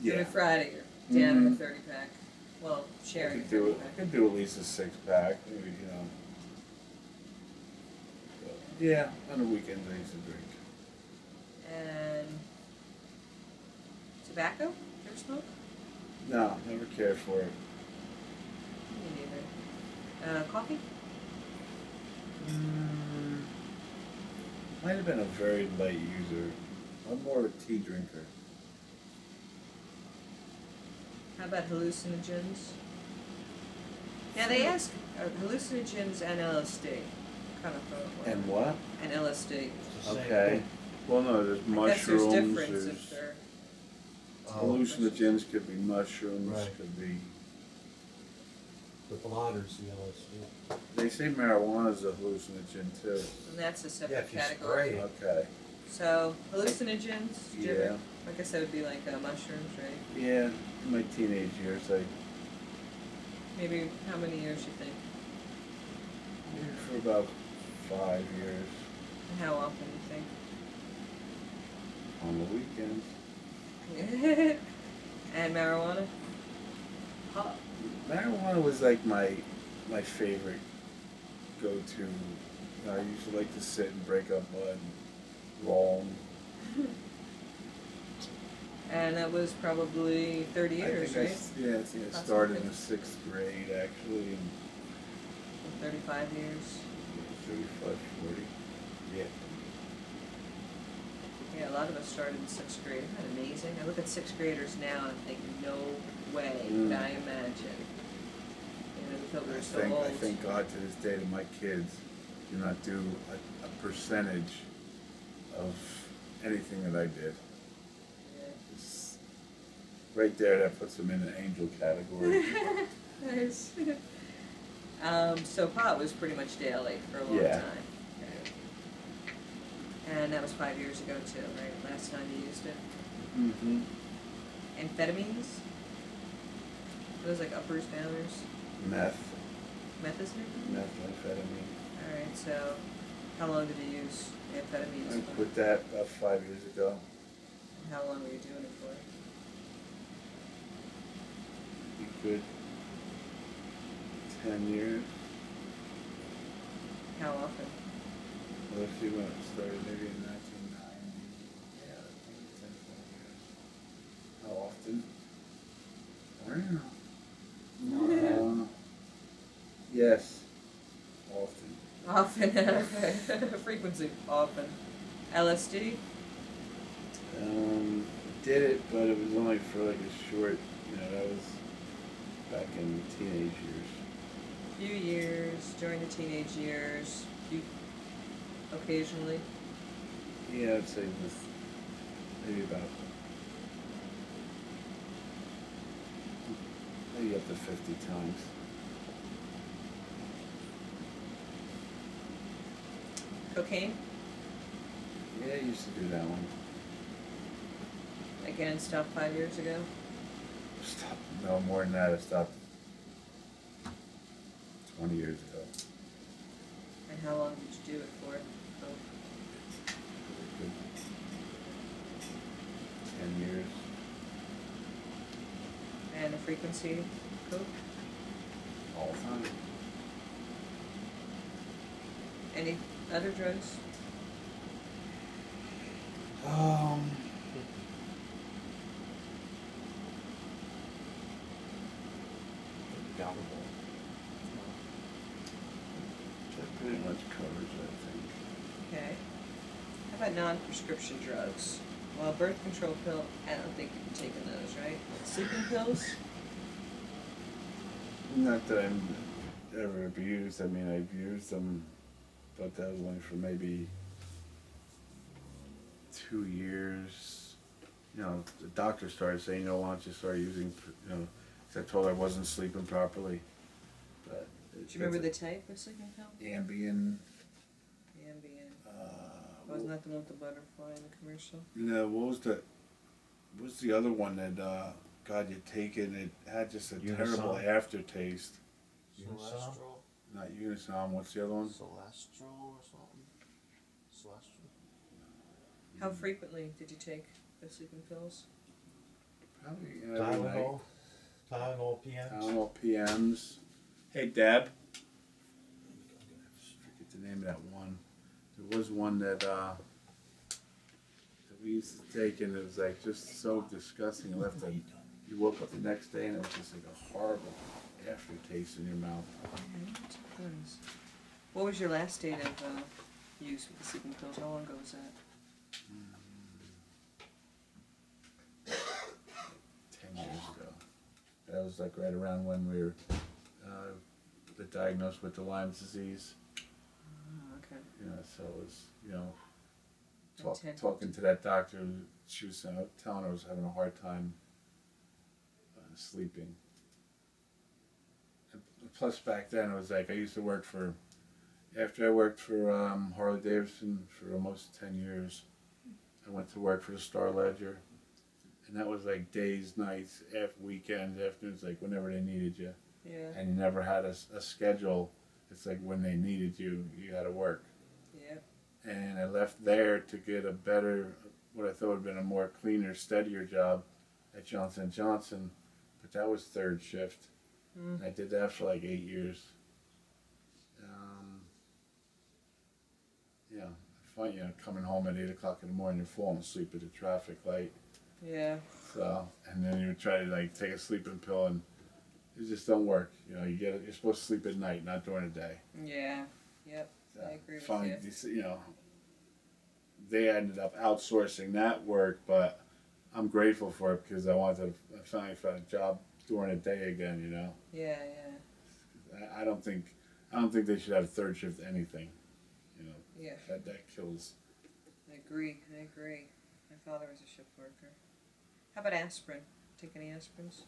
yeah. Every Friday you're down in Mhm. a 30-pack. Well, I sharing. could do it. I could do at least a 6-pack, maybe, you know. But, yeah, on the weekends I used to drink. And tobacco? You ever smoke? No, never cared for it. Me neither. Coffee? Might have been a very light user. I'm more of a tea drinker. How about hallucinogens? Yeah, they ask hallucinogens and LSD. Kind of throw it away. And what? And LSD. It's the same Okay. thing. Well, no, there's I guess mushrooms. there's difference if There's they're. hallucinogens. Could be mushrooms. Right. Could be. The blotters, the LSD. They say marijuana is a hallucinogen too. And that's a Yeah, separate if you category. spray it. Okay. So hallucinogens. Do you ever- Yeah. I guess that would be like mushrooms, right? Yeah. In my teenage years, I Maybe how many years you think? for about 5 years And how often you on the weekends. think? And marijuana? Marijuana was like my favorite go-to. I used to like to sit and break up bud, roll 'em. And that was probably 30 years, I think right? I think I started in the 6th grade actually, and 35 years. 35, 40. Yeah. Yeah, a lot of us started in 6th grade. Isn't that amazing? I look at 6th graders now and think, no way could I imagine. You know, because we were so old. I thank God to this day that my kids do not do a percentage of anything that I did. Yeah. It's right there, that puts them in an angel category. Nice. So pot was pretty much daily for a long Yeah. time. And that was 5 years ago too, right? Last time you used it. Mm-hmm. Amphetamines? Are those like uppers, downers? Meth, Meth is it? methamphetamine. Alright, so how long did you use amphetamines I for? quit that about 5 years ago. And how long were you doing it for? You could 10 years. How often? Well, let's see when it started, maybe in 1990. Yeah, maybe 10, 20 years. How often? I don't know. Yes, often. Often, okay. Frequency, often. LSD? Did it, but it was only for like a short, that was back in teenage years. Few years, during the teenage years, occasionally. Yeah, I'd say with maybe up to 50 times. Cocaine? Yeah, I used to do that one. Again, stopped 5 years ago. Stop. No, more than that. I stopped 20 years ago. And how long did you do it for? Oh, Good 10 years. and the frequency, coke? All the time. Any other drugs? Valuable. That pretty much covers it, I think. Okay. How about non-prescription drugs? Well, birth control pill, I don't think you've taken those, right? Sleeping pills? Not that I'm ever abused. I mean, I've used them, but that was only for maybe 2 years. The doctor started saying, why don't you start using, 'cause I told her I wasn't sleeping properly. But Do you remember the type of sleeping pill? Ambien. Ambien. Wasn't that the one with the butterfly in the commercial? What was the other one that, God, you take it and it had just a terrible Unison. aftertaste? Celestial? Not Unison, what's the other one? Celestial or something? Celestial? How frequently did you take the sleeping pills? Probably every night. Tylenol? Tylenol PMs. Casano PMs. Hey Deb. I forget the name of that one. There was one that we used to take, and it was like just so disgusting. You left it. You woke up the next day, and it was just like a horrible aftertaste in your mouth. What was your last date of use with the sleeping pills? How long ago was that? 10 years ago. That was like right around when we were diagnosed with the Lyme disease. Oh, okay. You know, so it was, you know, Intent. talking to that doctor, she was telling her I was having a hard time sleeping. And plus, back then, it was like I used to work for, after I worked for Harley Davidson for almost 10 years, I went to work for the Star Ledger. And that was like days, nights, weekends, afternoons, like whenever they needed you. Yeah. And you never had a schedule. It's like when they needed you, you had to work. Yeah. And I left there to get a better, what I thought would have been a more cleaner, steadier job at Johnson & Johnson. But that was third shift. Mm. And I did that for like 8 years. Yeah, I find, coming home at 8 o'clock in the morning, you're falling asleep at the traffic light. Yeah. So, and then you would try to like take a sleeping pill, and it just don't work. You're supposed to sleep at night, not during the day. Yeah. Yep. So I agree with finally, you. they ended up outsourcing that work, but I'm grateful for it because I finally found a job during the day again. Yeah. I don't think they should have third shift anything. Yeah. That kills. I agree. My father was a shift worker. How about aspirin? Take any aspirins?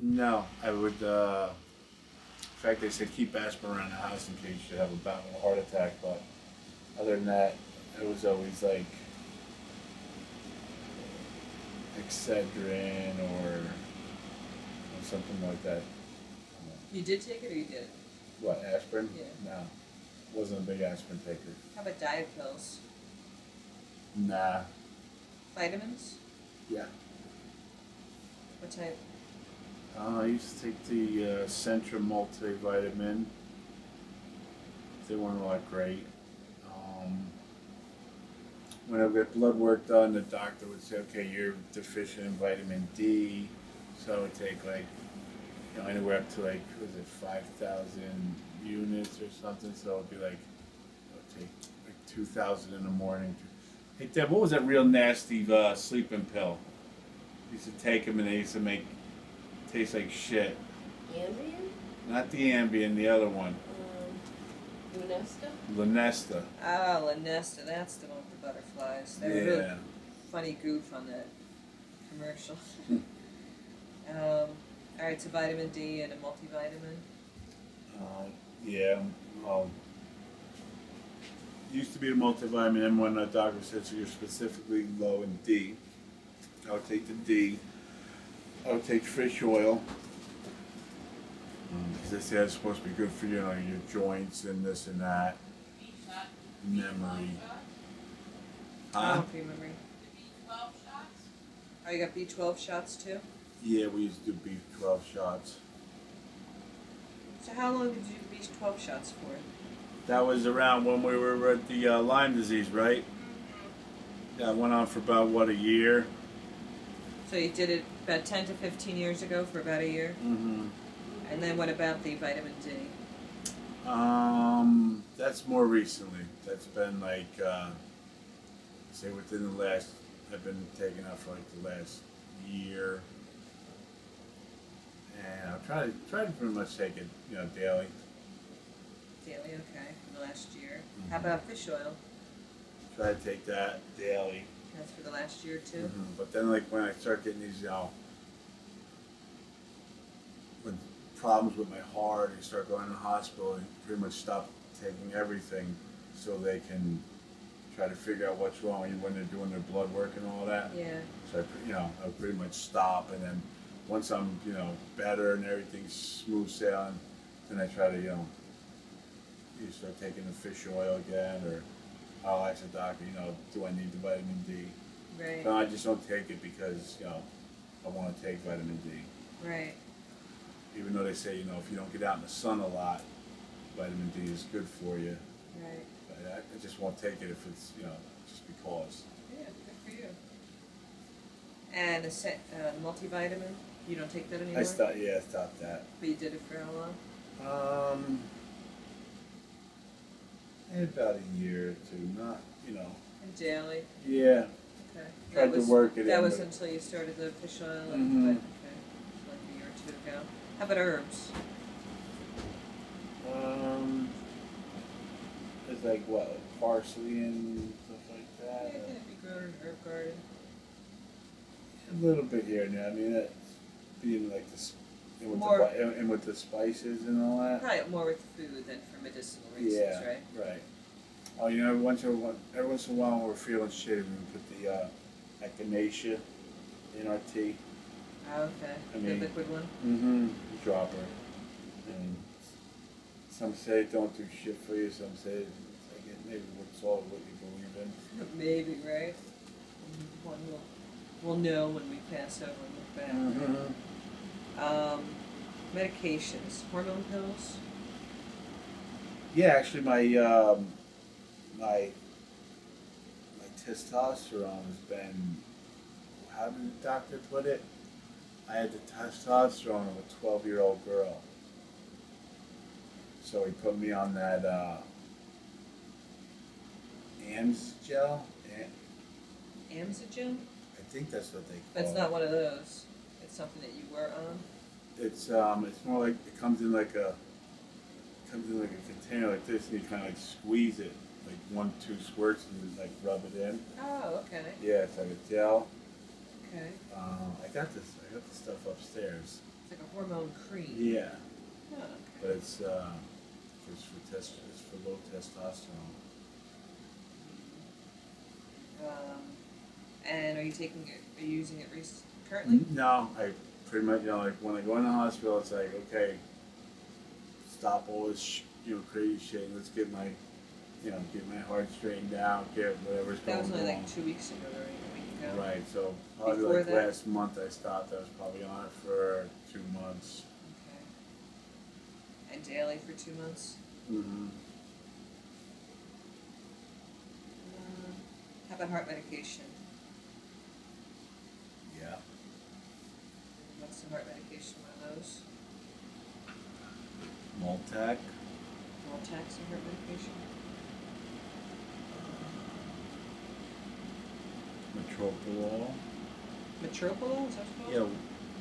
No, I would. In fact, they said keep aspirin around the house in case you have a bout of a heart attack. But other than that, it was always like Excedrin or something like that. You did take it or you didn't? What, aspirin? Yeah. No, wasn't a big aspirin taker. How about diet pills? Nah. Vitamins? Yeah. What type? I used to take the Centra multivitamin. They weren't all that great. When I would get blood work done, the doctor would say, okay, you're deficient in vitamin D. So I would take like, anywhere up to like, 5,000 units or something. So it would be like, I would take like 2,000 in the morning. Hey Deb, what was that real nasty sleeping pill? I used to take them and they used to taste like shit. Ambien? Not the Ambien, the other one. Lunesta? Lunesta. Ah, Lunesta. That's the one with the butterflies. They were really funny goof on that commercial. Alright, so vitamin D and a multivitamin. Yeah. Used to be a multivitamin, and when the doctor said so you're specifically low in D, I would take the D. I would take fish oil. Because they say it's supposed to be good for your joints and this and that. Memory. Oh, okay, memory. Oh, you got B12 shots too? Yeah, we used to do B12 shots. So how long did you do B12 shots for? That was around when we were at the Lyme disease, right? That went on for about, a year? So you did it about 10 to 15 years ago for about a year? Mm-hmm. And then what about the vitamin D? That's more recently. That's been like, say within the last, I've been taking that for like the last year. And I'll try to pretty much take it, daily. Daily, okay, for the last year. How about fish oil? Try to take that daily. That's for the last year too? But then like when I start getting these, with problems with my heart, I start going to the hospital and pretty much stop taking everything so they can try to figure out what's wrong when they're doing their blood work and all that. Yeah. So I pretty much stop, and then once I'm, better and everything's smooth sailing, then I try to, you start taking the fish oil again, or I'll ask the doctor, do I need the vitamin D? Right. But I just don't take it because, I want to take vitamin D. Right. Even though they say, if you don't get out in the sun a lot, vitamin D is good for you. Right. But I just won't take it if it's, just because. Yeah, good for you. And multivitamin, you don't take that anymore? I stopped that. But you did it for how long? In about a year or two, not, And daily? Yeah, Okay. tried to work it in. That was but- until you started the fish oil? Mhm. Okay, like a year or two ago. How about herbs? It's like what, parsley and stuff like Yeah, that. can it be grown in an herb garden? A little bit here and there. I mean, it's being like this, and with, More- and with the spices and all that. Probably more with food than for medicinal reasons, Yeah, right? right. Oh, every once in a while when we're feeling shitty, we put the echinacea in our tea. Oh, okay. I The mean- liquid one? Mm-hmm. Drop her. And some say it don't do shit for you. Some say maybe it's all what you believe in. Maybe, right? One we'll know when we pass over and look back. Mm-hmm. Medications, hormone pills. Yeah, actually, my testosterone has been. How did the doctor put it? I had the testosterone of a 12-year-old girl. So he put me on that AMS gel. Amsogen? I think that's what they call That's it. not one of those. It's something that you were on. It's more like it comes in like a container like this, and you kind of like squeeze it, like 1-2 squirts, and like rub it in. Oh, okay. Yeah, it's like a gel. Okay. I got this stuff upstairs. It's like a hormone cream. Yeah, Oh, okay. but it's for low testosterone. And are you using it currently? No, I pretty much like when I go in the hospital, it's like okay, stop all this crazy shit. Let's get my get my heart straightened out, get whatever's That going was only wrong. like 2 weeks ago, right? A week ago. Right, so probably Before like that? last month I stopped. I was probably on it for 2 months. Okay. And daily for 2 months? Mm-hmm. How about heart medication? Yeah. What's the heart medication? One of those? Multac. Voltax and heart medication? Metropolol. Metropolol, is that what it's called?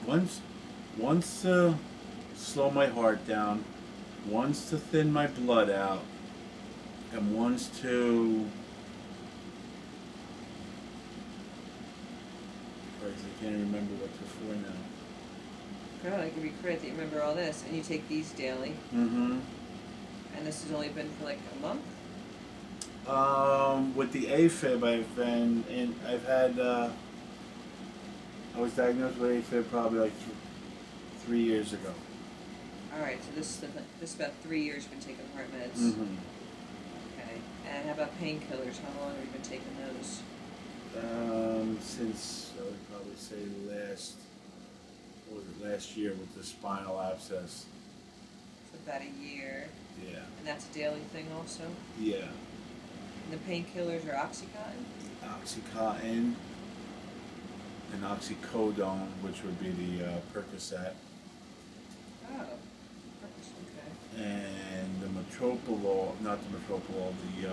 Yeah, once to slow my heart down, once to thin my blood out, and once to. Christ, I can't remember what they're for now. God, I give you credit that you remember all this. And you take these daily. Mm-hmm. And this has only been for like a month? With the AFib, I was diagnosed with AFib probably like 3 years ago. Alright, so this is about 3 years you've been taking heart meds. Mm-hmm. Okay. And how about painkillers? How long have you been taking those? Since I would probably say last year with the spinal abscess. So about a year. Yeah. And that's a daily thing also? Yeah. And the painkillers are Oxycontin? Oxycontin and oxycodone, which would be the Percocet, Oh. Okay. and the metropolol, not the metropolol, the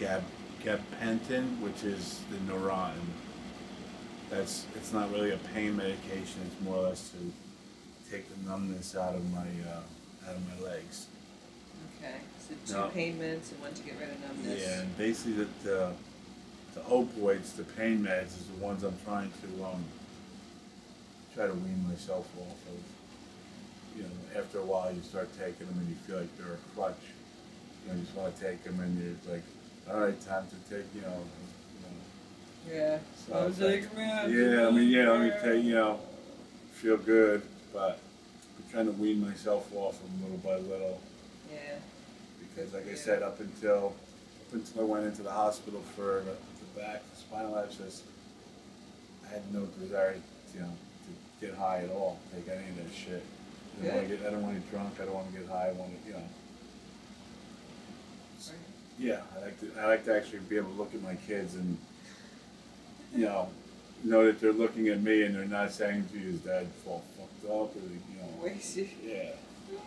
gabapentin, which is the Neurontin. It's not really a pain medication. It's more or less to take the numbness out of my legs. Okay. So two No. pain meds and one to get rid of numbness. Yeah, and basically the opioids, the pain meds, is the ones I'm trying to try to wean myself off of. After a while you start taking them and you feel like they're a crutch. You just want to take them and you're like, all right, time to take, Yeah. So it's like, yeah, I mean, let me take, feel good, but trying to wean myself off them little by little. Yeah. Because like I said, up until I went into the hospital for the back spinal abscess, I had no desire, to get high at all, take any of that shit. I don't want to get drunk, I don't want to get high, I want to, Yeah, I like to actually be able to look at my kids and, know that they're looking at me and they're not saying, "Geez, Dad, fall fucked up," or Wasted. Yeah. Good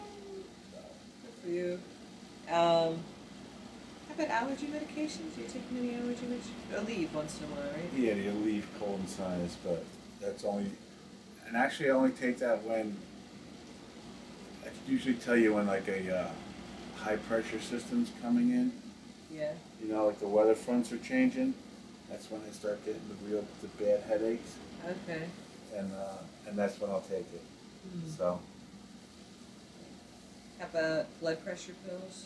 for you. How about allergy medications? Are you taking any allergy medications? Aleve once in a while, right? Yeah, the Aleve cold and sinus, but that's only, and actually I only take that when, I could usually tell you when like a high pressure system's coming in. Yeah. Like the weather fronts are changing. That's when I start getting the bad headaches. Okay. And that's when I'll take it. Mm. So. How about blood pressure pills?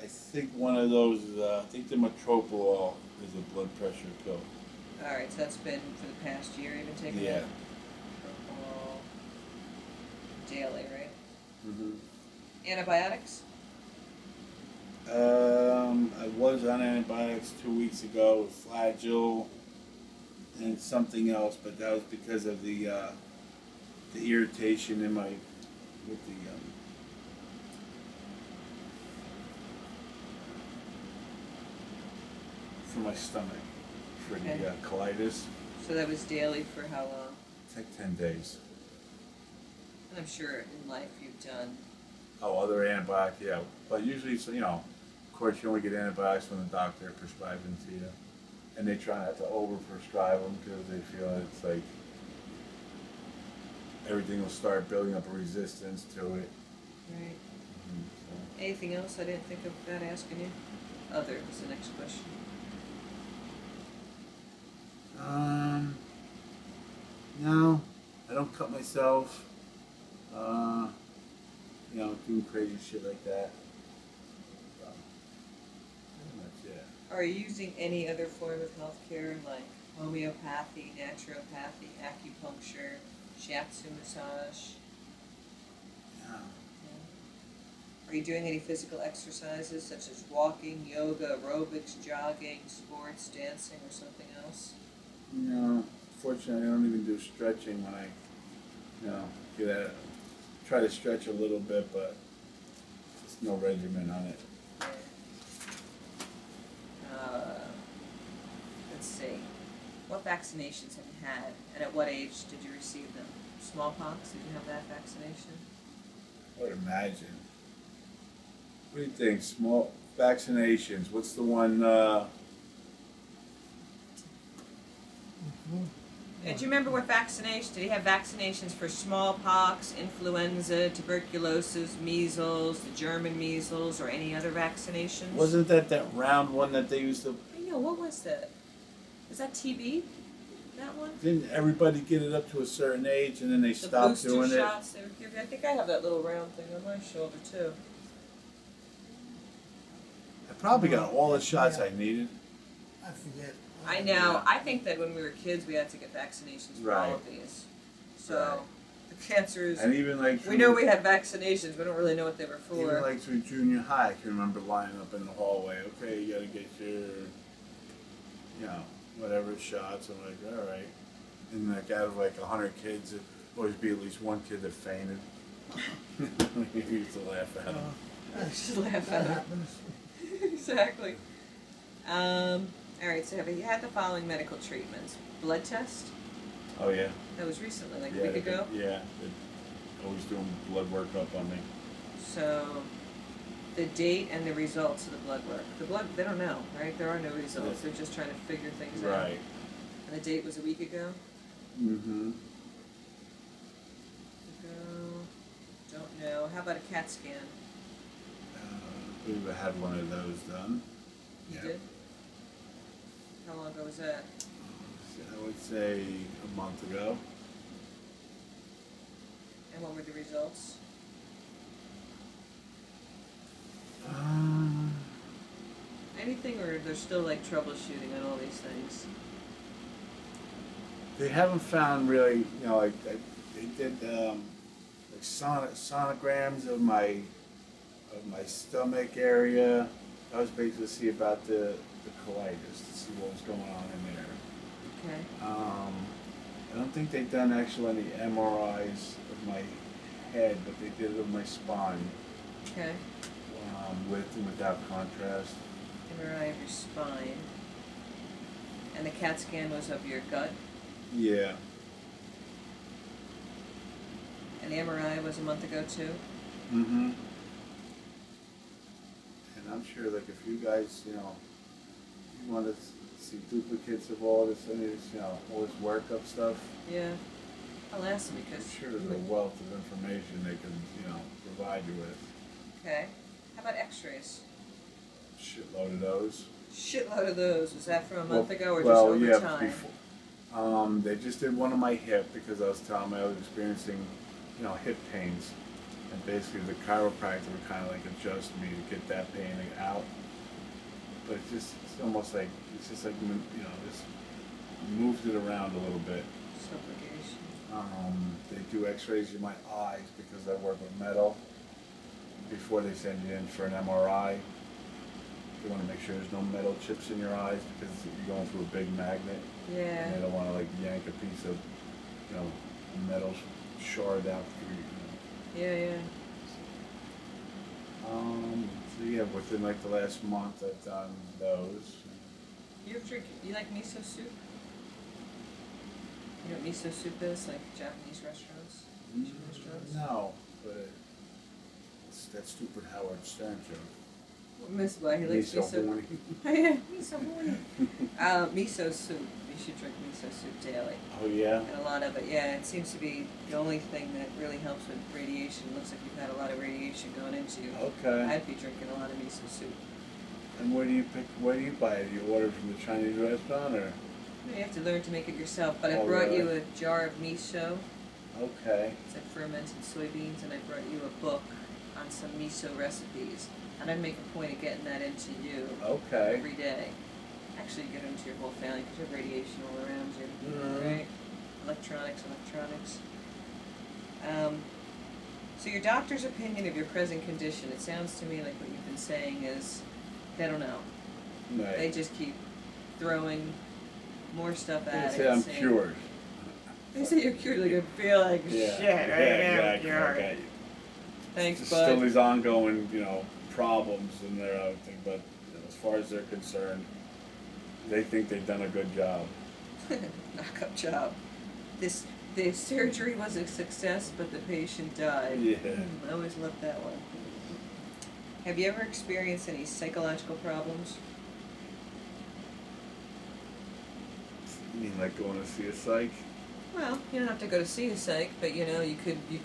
I think one of those is, I think the metropolol is a blood pressure pill. All right, so that's been for the past year you've been taking Yeah. it? Daily, right? Mm-hmm. Antibiotics? I was on antibiotics 2 weeks ago with Flagyl and something else, but that was because of the irritation in with the for my stomach, for Okay. the colitis. So that was daily for how long? It's like 10 days. And I'm sure in life you've done. Oh, other antibiotics, yeah. But usually, of course, you only get antibiotics when the doctor prescribes them to you. And they try not to over-prescribe them because they feel it's like everything will start building up a resistance to it. Right. So. Anything else I didn't think of without asking you? Other is the next question. No, I don't cut myself. Doing crazy shit like that. So, pretty much, yeah. Are you using any other form of healthcare like homeopathy, naturopathy, acupuncture, shiatsu massage? No. Are you doing any physical exercises such as walking, yoga, aerobics, jogging, sports, dancing, or something else? No, fortunately, I don't even do stretching when I, get at it. Try to stretch a little bit, but there's no regimen on it. Let's see. What vaccinations have you had, and at what age did you receive them? Smallpox? Did you have that vaccination? I would imagine. What do you think? Small vaccinations. What's the one? Do you remember what vaccination? Did he have vaccinations for smallpox, influenza, tuberculosis, measles, the German measles, or any other vaccinations? Wasn't that round one that they used to? I know. What was that? Was that TB? That one? Didn't everybody get it up to a certain age and then they The stopped booster doing shots they were giving. I think I have that little round thing on my shoulder too. I probably got all the shots I needed. I forget. I know. I think that when we were kids, we had to get vaccinations for all Right. of these. So Right. the cancers. And even like We know we had vaccinations. We don't really know what they were for. even like through junior high, I can remember lining up in the hallway. Okay, you gotta get your, whatever shots. I'm like, all right. And like out of like 100 kids, there'd always be at least one kid that fainted. We used to laugh at him. Just laugh at That it. happens. Exactly. All right. So have you had the following medical treatments? Blood test. Oh yeah. That was recently, like a Yeah, week they- ago. Yeah. They're always doing blood work up on me. So the date and the results of the blood work. The blood, they don't know, right? There are no results. They're just trying to figure things out. Right. And the date was a week ago. Mm-hmm. Don't know. How about a CAT scan? We had one of those done. You Yeah. did? How long ago was that? I would say a month ago. And what were the results? Anything, or they're still like troubleshooting on all these things? They haven't found really, like they did like like sonograms of my stomach area. I was basically to see about the colitis, to see what was going on in there. Okay. I don't think they've done actually any MRIs of my head, but they did it of my spine, Okay. with and without contrast. MRI of your spine. And the CAT scan was of your gut. Yeah. And the MRI was a month ago too. Mm-hmm. And I'm sure, like, if you guys, you want to see duplicates of all this, all this workup stuff, Yeah. I'll ask them I'm because. sure there's a wealth of information they can, provide you with. Okay. How about X-rays? Shitload of those. Shitload of those. Was that from a month ago or well, just over yeah, time? Before. They just did one of my hip because I was telling them I was experiencing, hip pains. And basically the chiropractor would kind of like adjust me to get that pain out. But it's almost like, just moves it around a little bit. Subrogation. They do x-rays in my eyes because I work with metal. Before they send you in for an MRI, they want to make sure there's no metal chips in your eyes because you're going through a big magnet. Yeah. And they don't want to like yank a piece of, metal shard out through you. Yeah. So yeah, within like the last month I've done those. You like miso soup? You know what miso soup is? Like Japanese restaurants? Asian restaurants? No, but it's that stupid Howard Stern joke. Miss why he likes miso. horny. Yeah, miso horny. Miso soup. You should drink miso soup daily. Oh yeah? And a lot of it, yeah. It seems to be the only thing that really helps with radiation. It looks like you've had a lot of radiation going into you. Okay. I'd be drinking a lot of miso soup. And where do you buy it? Do you order from the Chinese restaurant or? You have to learn to make it yourself. But I Oh, brought you really? a jar of miso. Okay. It's like fermented soybeans, and I brought you a book on some miso recipes. And I make a point of getting that into you Okay. every day. Actually, get into your whole family because you have radiation all around you, Mhm. right? Electronics. So your doctor's opinion of your present condition, it sounds to me like what you've been saying is they don't know. Right. They just keep throwing more stuff They at say it. I'm saying- cured. They say you're cured, like I feel like Yeah. shit. Yeah, I am exactly. cured. Okay. Thanks, There's bud. still these ongoing, problems and their other thing, but as far as they're concerned, they think they've done a good job. Knock-up job. The surgery was a success, but the patient died. Yeah. I always loved that one. Have you ever experienced any psychological problems? You mean like going to see a psych? Well, you don't have to go to see a psych, but you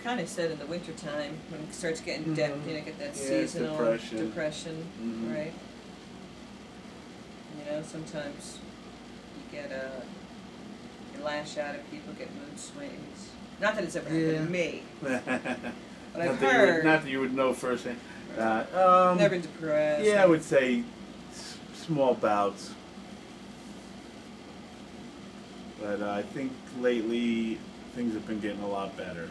kind of said in the wintertime when it starts getting get that Yeah, seasonal depression. Mhm. right? Sometimes you get you lash out at people, get mood swings. Not that it's ever happened to me, but I've heard. Not that you would know firsthand. Never depressed. Yeah, I would say small bouts. But I think lately things have been getting a lot better.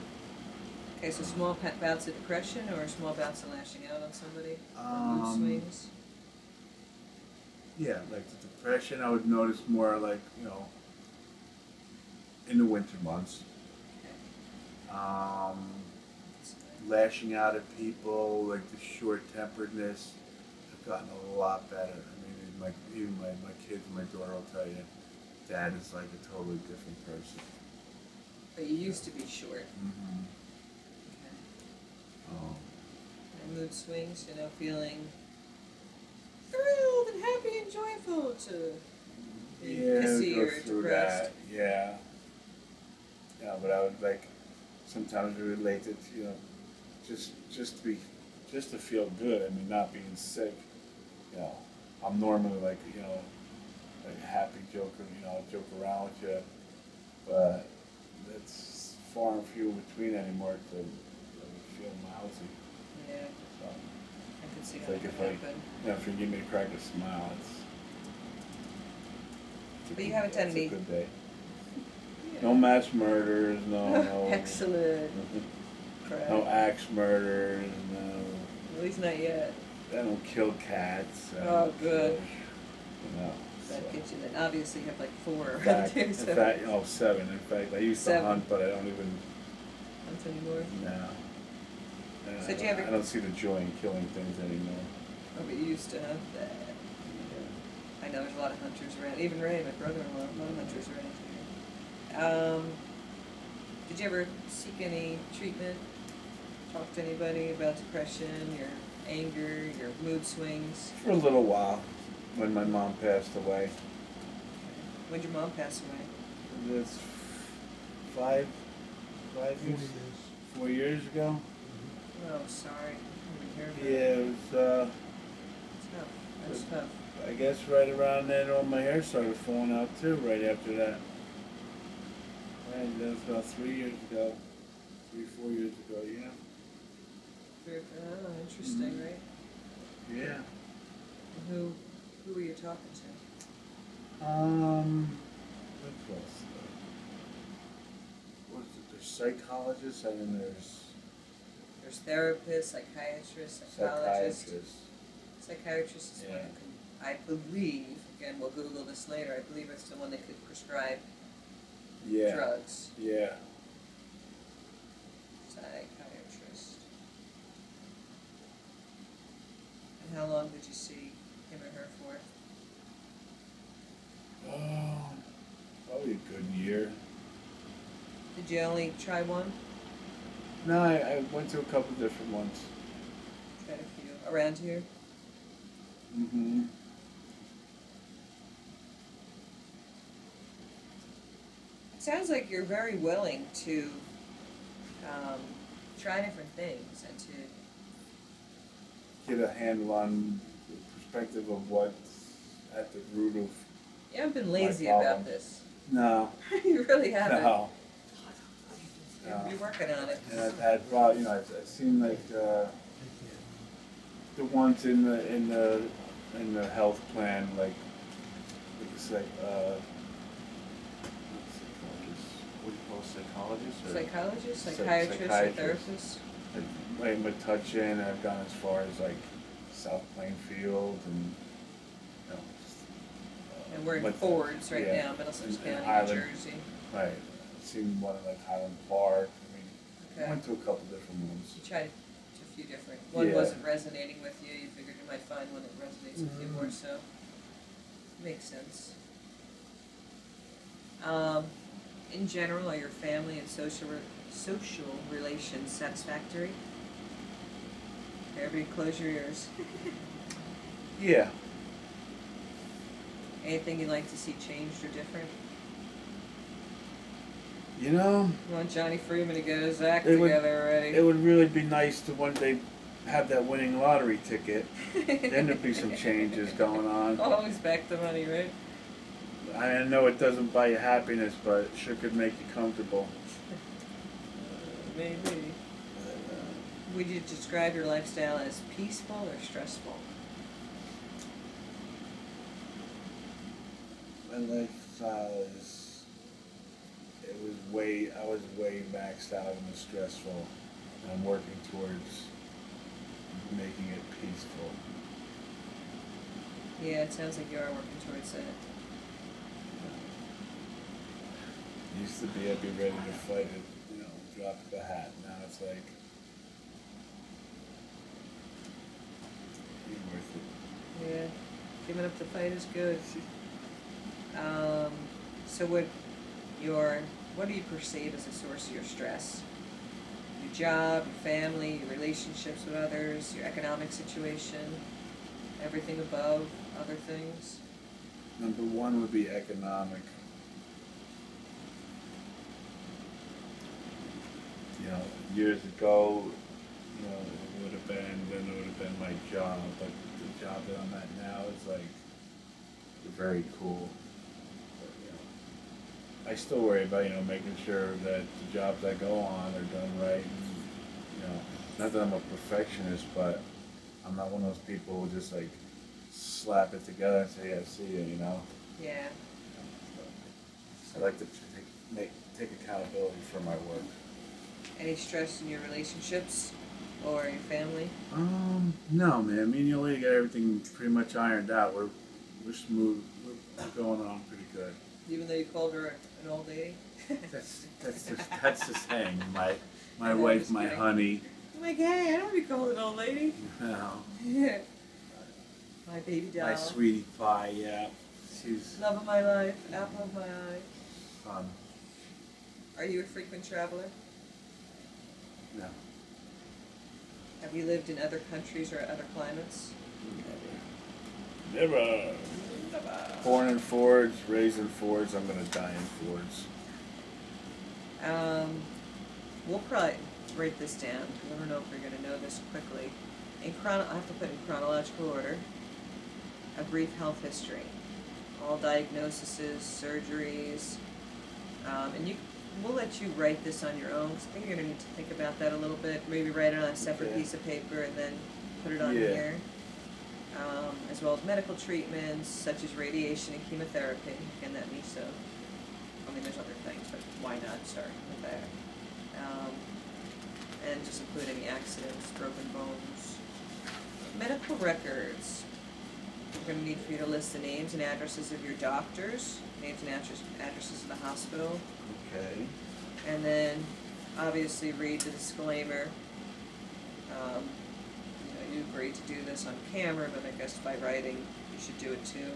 Okay, so small bouts of depression or small bouts of lashing out on somebody? Or mood swings? Yeah, like the depression, I would notice more like, in the winter months. Okay. Lashing out at people, like the short-temperedness, have gotten a lot better. I mean, even my kids, my daughter will tell you, Dad is like a totally different person. But you used to be short. Mm-hmm. Okay. And mood swings, feeling thrilled and happy and joyful to being pissy go or through depressed. that. Yeah. Yeah, but I would like sometimes relate it, just to feel good. I mean, not being sick. I'm normally like a happy joker. Joke around with you, but that's far and few between anymore to feel lousy. Yeah, So, I can see it's how like that if could happen. if you give me a crack, a smile, it's But you haven't done it's any. a good day. Yeah. No mass murders, no. Excellent. crap. no axe murders, no. At least not yet. They don't kill cats. They Oh, don't good. kill, you know. That So. gets you. Then obviously you have like 4 In around fact, too. in So fact, oh, 7. In fact, I used to 7. hunt, but I don't even. Not anymore. No. So did you ever- I don't see the joy in killing things anymore. Oh, but you used to have that. I know there's a lot of hunters around. Even Ray, my brother-in-law, a lot of hunters around here. Did you ever seek any treatment? Talk to anybody about depression, your anger, your mood swings? For a little while, when my mom passed away. When did your mom pass away? That's 5 years, 4 years ago. Oh, sorry. I didn't Yeah, hear about it was. it. It's tough. That's tough. I guess right around then, all my hair started falling out too. Right after that. Right, that was about 3 years ago. 3, 4 years ago. Yeah. Oh, interesting, Mhm. right? Yeah. And who were you talking to? What else? What's it? There's psychologists and then there's There's therapists, psychiatrists, psychologists. psychiatrists. Psychiatrist is one Yeah. who can, I believe, again, we'll Google this later, I believe it's the one that could prescribe Yeah. drugs. Yeah. Psychiatrist. And how long did you see him or her for? Oh, probably a good year. Did you only try one? No, I went to a couple different ones. Tried a few. Around here? Mm-hmm. It sounds like you're very willing to try different things and to Get a handle on the perspective of what's at the root of. you haven't been lazy problem. about this. No. You really haven't. No. You're working on it. And I've had, well, I've seen like the ones in the health plan, like it's like what do you call psychologists? Or Psychologist, Psych- psychiatrist, or psychiatrist. therapist? Like McTouchin. I've gone as far as like South Plainfield and. Just, And we're in Mc- Fords right yeah. now, Middlesex In County, New Highland. Jersey. Right. I've seen one in like Highland Park. I mean, I Okay. went to a couple different ones. You tried a few different. One Yeah. wasn't resonating with you. You figured you might find one that resonates with you more. So makes sense. In general, are your family and social relations satisfactory? Everybody, close your ears. Yeah. Anything you'd like to see changed or different? You know, You want Johnny Freeman to get his act It would- together already? it would really be nice to one day have that winning lottery ticket. Then there'd be some changes going on. Always back the money, right? I know it doesn't buy you happiness, but it sure could make you comfortable. Maybe. Would you describe your lifestyle as peaceful or stressful? My lifestyle is, I was way maxed out and was stressful. And I'm working towards making it peaceful. Yeah, it sounds like you are working towards that. Used to be I'd be ready to fight it, drop the hat. Now it's like, be worth it. Yeah, giving up the fight is good. So what do you perceive as a source of your stress? Your job, your family, your relationships with others, your economic situation, everything above, other things? Number one would be economic. Years ago, it would have been my job, but the job that I'm at now is like very cool. But, I still worry about, making sure that the jobs I go on are done right. And, not that I'm a perfectionist, but I'm not one of those people who just like slap it together and say, "Yeah, see you," Yeah. I like to take accountability for my work. Any stress in your relationships or your family? No, man. Me and your lady got everything pretty much ironed out. We're smooth. We're going on pretty good. Even though you called her an old lady? That's just saying. My I know, wife, just my kidding. honey. I'm like, hey, I don't want to be called an old lady. No, My baby doll. my sweetie pie. Yeah, she's Love of my life, apple of my eye. fun. Are you a frequent traveler? No, Have you lived in other countries or other climates? never. Born in Fords, raised in Fords. I'm gonna die in Fords. We'll probably write this down because I don't know if we're going to know this quickly. I have to put in chronological order. A brief health history, all diagnoses, surgeries, and we'll let you write this on your own. 'Cause I think you're going to need to think about that a little bit. Maybe write it on a separate Okay. piece of paper and then put it on Yeah. here. As well as medical treatments such as radiation and chemotherapy. Again, that means so. I mean, there's other things, but why not start with that? And just include any accidents, broken bones. Medical records. We're going to need for you to list the names and addresses of your doctors, names and addresses of the hospital, Okay. and then obviously read the disclaimer. You agreed to do this on camera, but I guess by writing you should do it too,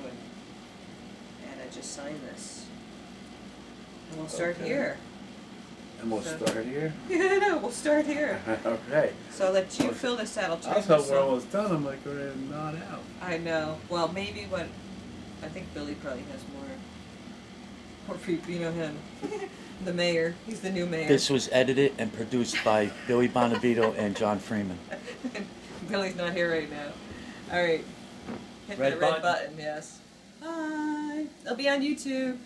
and I just sign this. And we'll start Okay. here. And we'll So- start here. Yeah, no, we'll start here. Okay. So I'll let you fill this out. I'll I turn was this hoping we're on. almost done. I'm like, we're not out. I know. Well, maybe I think Billy probably has more people. You know him, the mayor. He's the new mayor. This was edited and produced by Billy Bonavito and John Freeman. Billy's not here right now. All right. Hit Red the red button. button. Yes. Bye. It'll be on YouTube.